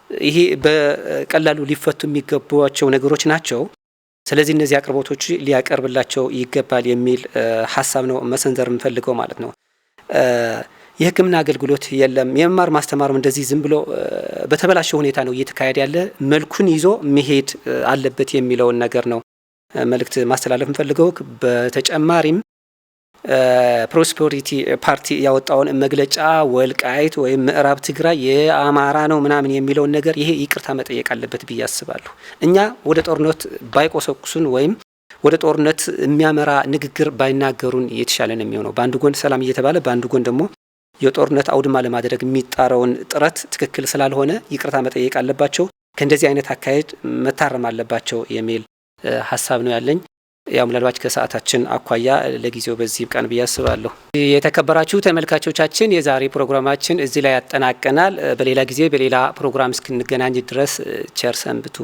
ይሄ በቀላሉ ሊፈቱ የሚገባቸው ነገሮች ናቸው። ስለዚህ እነዚህ አቅርቦቶች ሊያቀርብላቸው ይገባል የሚል ሀሳብ ነው መሰንዘር የምፈልገው ማለት ነው። የሕክምና አገልግሎት የለም። የመማር ማስተማርም እንደዚህ ዝም ብሎ በተበላሸ ሁኔታ ነው እየተካሄደ ያለ። መልኩን ይዞ መሄድ አለበት የሚለውን ነገር ነው መልእክት ማስተላለፍ የምፈልገው። በተጨማሪም ፕሮስፐሪቲ ፓርቲ ያወጣውን መግለጫ ወልቃይት ወይም ምዕራብ ትግራይ የአማራ ነው ምናምን የሚለውን ነገር ይሄ ይቅርታ መጠየቅ አለበት ብዬ አስባለሁ። እኛ ወደ ጦርነት ባይቆሰቁሱን ወይም ወደ ጦርነት የሚያመራ ንግግር ባይናገሩን የተሻለ ነው የሚሆነው። በአንድ ጎን ሰላም እየተባለ በአንድ ጎን ደግሞ የጦርነት አውድማ ለማድረግ የሚጣረውን ጥረት ትክክል ስላልሆነ ይቅርታ መጠየቅ አለባቸው። ከእንደዚህ አይነት አካሄድ መታረም አለባቸው የሚል ሀሳብ ነው ያለኝ። ያው ምናልባት ከሰዓታችን አኳያ ለጊዜው በዚህ ቀን ብዬ አስባለሁ። የተከበራችሁ ተመልካቾቻችን የዛሬ ፕሮግራማችን እዚህ ላይ ያጠናቀናል። በሌላ ጊዜ በሌላ ፕሮግራም እስክንገናኝ ድረስ ቸር ሰንብቱ።